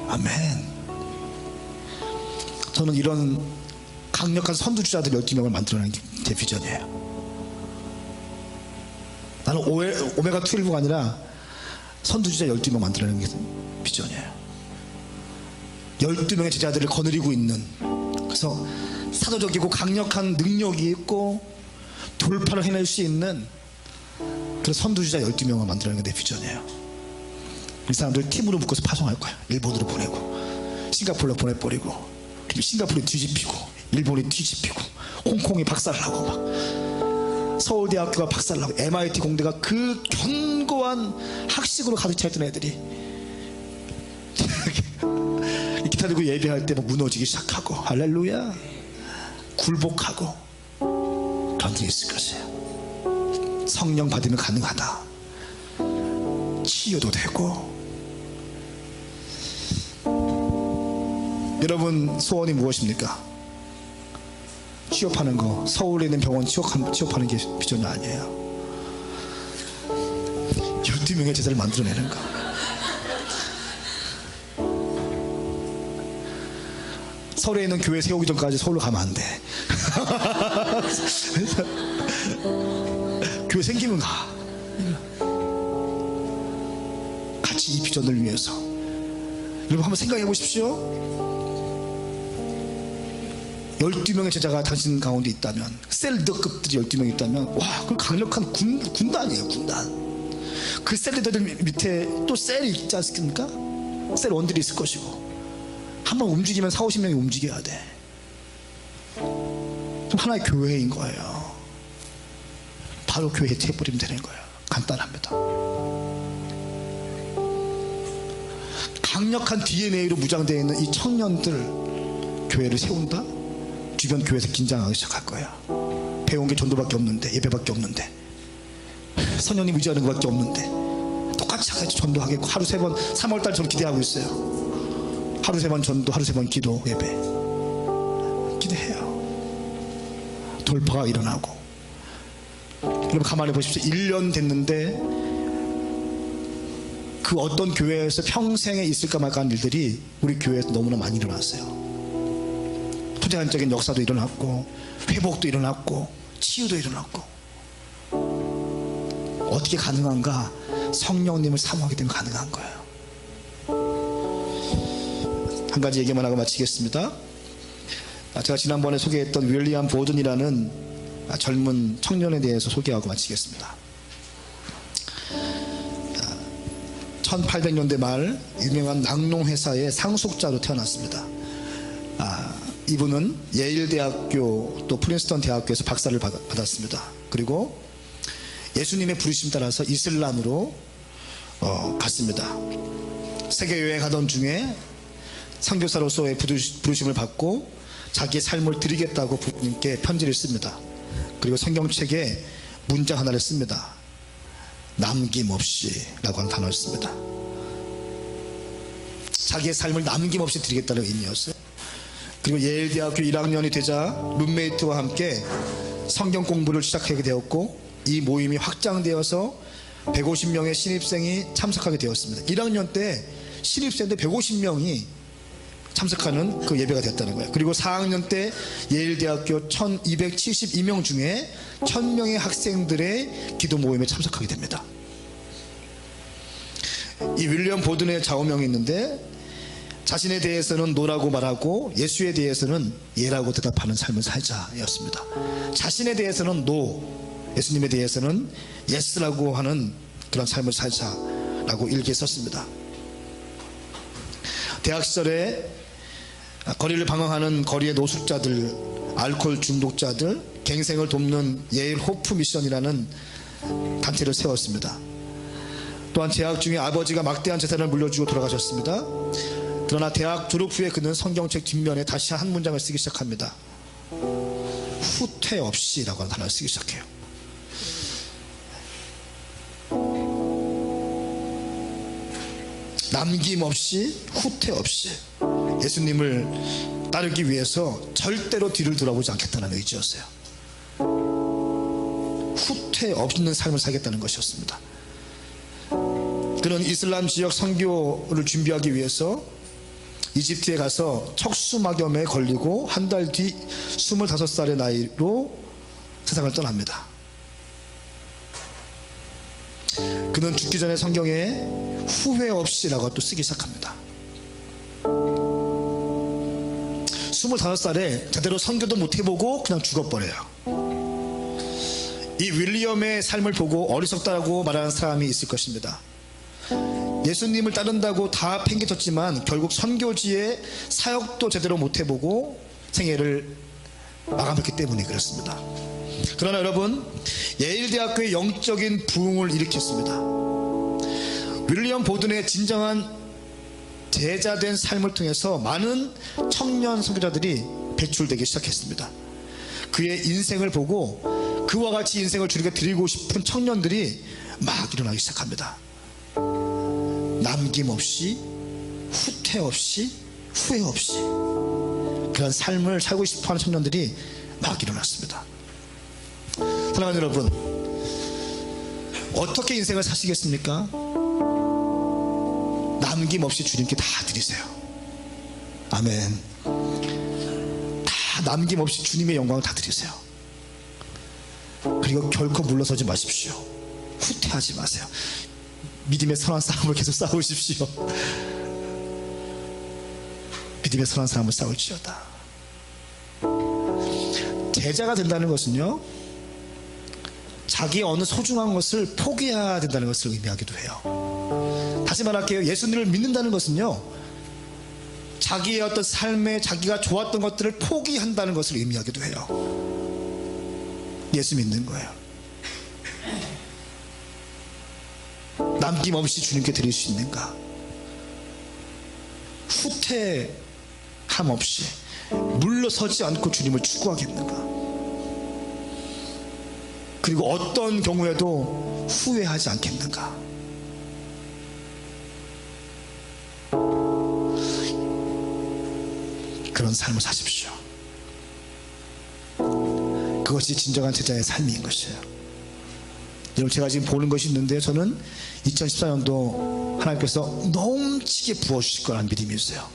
S1: 아멘. 저는 이런 강력한 선두주자들 12명을 만들어내는 게 제 비전이에요. 나는 오메가12가 아니라 선두주자 12명 만들어내는 게 비전이에요. 12명의 제자들을 거느리고 있는, 그래서 사도적이고 강력한 능력이 있고 돌파를 해낼 수 있는 그런 선두주자 12명을 만들어내는 게 내 비전이에요. 이 사람들 팀으로 묶어서 파송할 거야. 일본으로 보내고, 싱가포르로 보내버리고, 싱가포르이 뒤집히고, 일본이 뒤집히고, 홍콩이 박살나고, 막 서울대학교가 박살나고, MIT 공대가 그 견고한 학식으로 가득 차있던 애들이 기타 들고 예배할 때 막 무너지기 시작하고, 할렐루야, 굴복하고, 그런 일이 있을 것이에요. 성령 받으면 가능하다. 치유도 되고. 여러분 소원이 무엇입니까? 취업하는 거. 서울에 있는 병원 취업하는 게 비전이 아니에요. 12명의 제자를 만들어내는 거. 서울에 있는 교회 세우기 전까지 서울로 가면 안 돼. 교회 생기면 가. 같이 이 비전을 위해서. 여러분 한번 생각해 보십시오. 12명의 제자가 당신 가운데 있다면, 셀리더급들이 12명 있다면, 와, 그 강력한 군단이에요. 군단. 그 셀리더들 밑에 또 셀이 있지 않습니까? 셀원들이 있을 것이고, 한번 움직이면 40-50명이 움직여야 돼. 하나의 교회인 거예요. 바로 교회에 해버리면 되는 거예요. 간단합니다. 강력한 DNA로 무장되어 있는 이 청년들, 교회를 세운다? 주변 교회에서 긴장하기 시작할 거야. 배운 게 전도밖에 없는데, 예배밖에 없는데, 선녀님 의지하는 것밖에 없는데, 똑같이 같이 전도하겠고, 하루 3번, 3월달 저는 기대하고 있어요. 하루 3번 전도, 하루 3번 기도, 예배 기대해요. 돌파가 일어나고. 여러분 가만히 보십시오. 1년 됐는데 그 어떤 교회에서 평생에 있을까 말까 하는 일들이 우리 교회에서 너무나 많이 일어났어요. 초대한적인 역사도 일어났고, 회복도 일어났고, 치유도 일어났고. 어떻게 가능한가? 성령님을 사모하게 되면 가능한 거예요. 한 가지 얘기만 하고 마치겠습니다. 제가 지난번에 소개했던 윌리엄 보든이라는 젊은 청년에 대해서 소개하고 마치겠습니다. 1800년대 말 유명한 낙농회사의 상속자로 태어났습니다. 이분은 예일대학교 또 프린스턴 대학교에서 박사를 받았습니다. 그리고 예수님의 부르심 따라서 이슬람으로 갔습니다. 세계여행 하던 중에 선교사로서의 부르심을 받고 자기의 삶을 드리겠다고 부모님께 편지를 씁니다. 그리고 성경책에 문장 하나를 씁니다. 남김없이 라고 하는 단어를 씁니다. 자기의 삶을 남김없이 드리겠다는 의미였어요. 그리고 예일대학교 1학년이 되자 룸메이트와 함께 성경 공부를 시작하게 되었고, 이 모임이 확장되어서 150명의 신입생이 참석하게 되었습니다. 1학년 때 신입생들 150명이 참석하는 그 예배가 됐다는 거예요. 그리고 4학년 때 예일대학교 1272명 중에 1000명의 학생들의 기도 모임에 참석하게 됩니다. 이 윌리엄 보든의 좌우명이 있는데, 자신에 대해서는 노라고 말하고 예수에 대해서는 예라고 대답하는 삶을 살자였습니다. 자신에 대해서는 노, 예수님에 대해서는 예스라고 하는 그런 삶을 살자라고 일기에 썼습니다. 대학 시절에 거리를 방황하는 거리의 노숙자들, 알코올 중독자들, 갱생을 돕는 예일 호프 미션이라는 단체를 세웠습니다. 또한 재학 중에 아버지가 막대한 재산을 물려주고 돌아가셨습니다. 그러나 대학 졸업 후에 그는 성경책 뒷면에 다시 한 문장을 쓰기 시작합니다. 후퇴 없이 라고 하는 단어를 쓰기 시작해요. 남김없이, 후퇴 없이 예수님을 따르기 위해서 절대로 뒤를 돌아보지 않겠다는 의지였어요. 후퇴 없는 삶을 살겠다는 것이었습니다. 그는 이슬람 지역 선교를 준비하기 위해서 이집트에 가서 척수막염에 걸리고 한 달 뒤 25살의 나이로 세상을 떠납니다. 그는 죽기 전에 성경에 후회 없이라고 또 쓰기 시작합니다. 25살에 제대로 선교도 못 해보고 그냥 죽어버려요. 이 윌리엄의 삶을 보고 어리석다고 말하는 사람이 있을 것입니다. 예수님을 따른다고 다 팽개쳤지만 결국 선교지에 사역도 제대로 못 해보고 생애를 마감했기 때문에 그렇습니다. 그러나 여러분, 예일대학교의 영적인 부흥을 일으켰습니다. 윌리엄 보든의 진정한 제자된 삶을 통해서 많은 청년 선교자들이 배출되기 시작했습니다. 그의 인생을 보고 그와 같이 인생을 주님께 드리고 싶은 청년들이 막 일어나기 시작합니다. 남김없이, 후퇴 없이, 후회 없이 그런 삶을 살고 싶어하는 청년들이 막 일어났습니다. 사랑하는 여러분, 어떻게 인생을 사시겠습니까? 남김없이 주님께 다 드리세요. 아멘. 다 남김없이 주님의 영광을 다 드리세요. 그리고 결코 물러서지 마십시오. 후퇴하지 마세요. 믿음의 선한 싸움을 계속 싸우십시오. 믿음의 선한 싸움을 싸울지어다. 제자가 된다는 것은요, 자기의 어느 소중한 것을 포기해야 된다는 것을 의미하기도 해요. 다시 말할게요. 예수님을 믿는다는 것은요, 자기의 어떤 삶에 자기가 좋았던 것들을 포기한다는 것을 의미하기도 해요. 예수 믿는 거예요. 남김없이 주님께 드릴 수 있는가? 후퇴함 없이 물러서지 않고 주님을 추구하겠는가? 그리고 어떤 경우에도 후회하지 않겠는가? 그런 삶을 사십시오. 그것이 진정한 제자의 삶인 것이에요. 여러분, 제가 지금 보는 것이 있는데, 저는 2014년도 하나님께서 넘치게 부어주실 거라는 믿음이 있어요.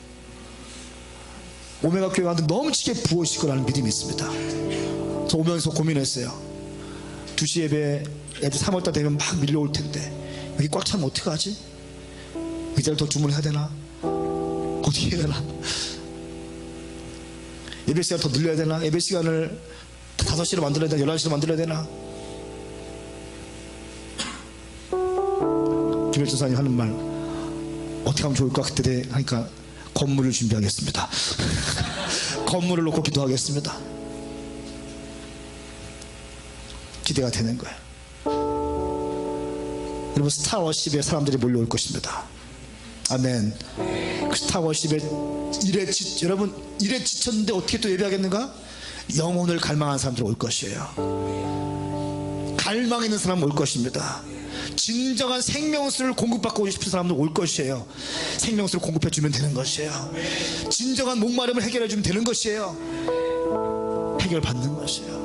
S1: 오메가 교회가 넘치게 부어주실 거라는 믿음이 있습니다. 저 오면서 고민했어요. 2시 예배 애들 3월달 되면 막 밀려올 텐데 여기 꽉 차면 어떡하지? 의자를 더 주문해야 되나? 어떻게 해야 되나? 예배 시간 더 늘려야 되나? 예배 시간을 5시로 만들어야 되나? 11시로 만들어야 되나? 김일주 사님 하는 말 어떻게 하면 좋을까? 그때 하니까 건물을 준비하겠습니다. 건물을 놓고 기도하겠습니다. 기대가 되는 거예요. 여러분, 스타워십에 사람들이 몰려올 것입니다. 아멘. 그 스타워십에 여러분 일에 지쳤는데 어떻게 또 예배하겠는가? 영혼을 갈망하는 사람들이 올 것이에요. 갈망 있는 사람 올 것입니다. 진정한 생명수를 공급받고 싶은 사람들 올 것이에요. 생명수를 공급해 주면 되는 것이에요. 진정한 목마름을 해결해 주면 되는 것이에요. 해결받는 것이에요.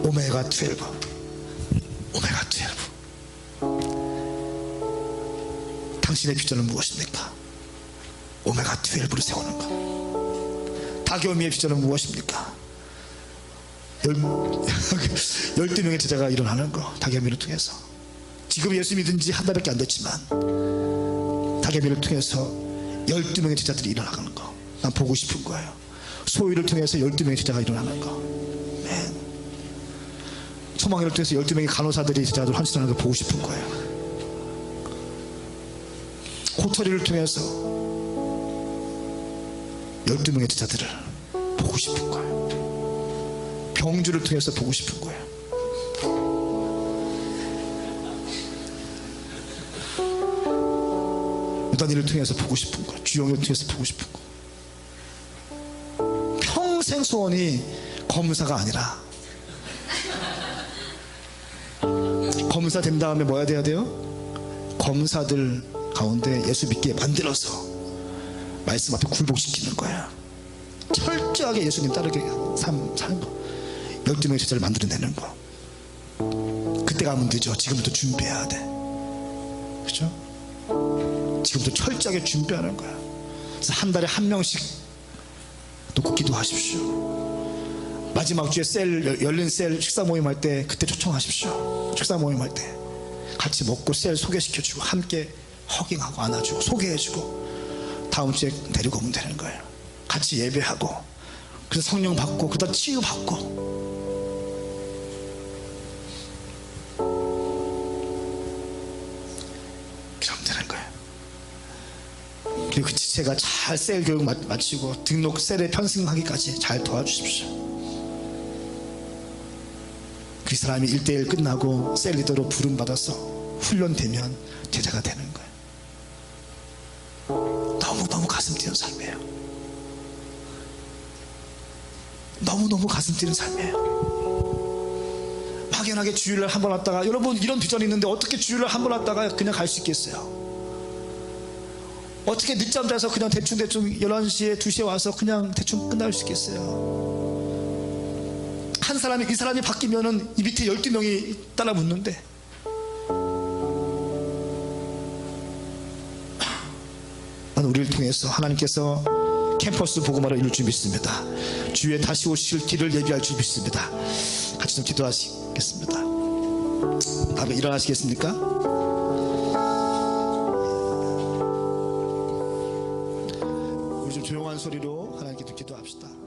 S1: 오메가 12, 오메가 12. 당신의 비전은 무엇입니까? 오메가 12를 세우는 것. 다교미의 비전은 무엇입니까? 12명의 제자가 일어나는 거. 다교미를 통해서. 지금 예수 믿은 지 한 달밖에 안 됐지만 다교미를 통해서 12명의 제자들이 일어나는 거. 난 보고 싶은 거예요. 소위를 통해서 12명의 제자가 일어나는 거. 맨. 소망회를 통해서 12명의 간호사들이 제자들 헌신하는 거 보고 싶은 거예요. 호터리를 통해서 12명의 제자들을 보고 싶은 거예요. 병주를 통해서 보고 싶은 거예요. 유단이를 통해서 보고 싶은 거예요. 주영이를 통해서 보고 싶은 거. 평생 소원이 검사가 아니라, 검사 된 다음에 뭐 해야 돼요? 검사들 가운데 예수 믿게 만들어서 말씀 앞에 굴복시키는 거야. 철저하게 예수님 따르게 사는 거. 12명의 제자를 만들어내는 거. 그때가 하면 늦어. 지금부터 준비해야 돼. 그죠? 지금부터 철저하게 준비하는 거야. 그래서 한 달에 한 명씩 놓고 기도하십시오. 마지막 주에 열린 셀 식사 모임 할 때 그때 초청하십시오. 식사 모임 할 때 같이 먹고 셀 소개시켜주고 함께 허깅하고 안아주고 소개해주고 다음 주에 데리고 오면 되는 거예요. 같이 예배하고 그래서 성령 받고 그다음 치유받고. 그러면 되는 거예요. 그리고 그 지체가 잘 셀 교육 마치고 등록 셀에 편승하기까지 잘 도와주십시오. 그 사람이 1대1 끝나고 셀 리더로 부름받아서 훈련되면 제자가 되는 거예요. 너무너무 가슴 뛰는 삶이에요. 너무너무 가슴 뛰는 삶이에요. 막연하게 주일날 한 번 왔다가, 여러분 이런 비전이 있는데 어떻게 주일날 한 번 왔다가 그냥 갈 수 있겠어요? 어떻게 늦잠 자서 그냥 대충 11시에 2시에 와서 그냥 대충 끝날 수 있겠어요? 한 사람이, 이 사람이 바뀌면은 이 밑에 12명이 따라 붙는데, 나는 우리를 통해서 하나님께서 캠퍼스 복음화를 이룰 줄 믿습니다. 주에 다시 오실 길을 예비할 줄 믿습니다. 같이 좀 기도하시겠습니다. 다음에 일어나시겠습니까? 우리 좀 조용한 소리로 하나님께 기도합시다.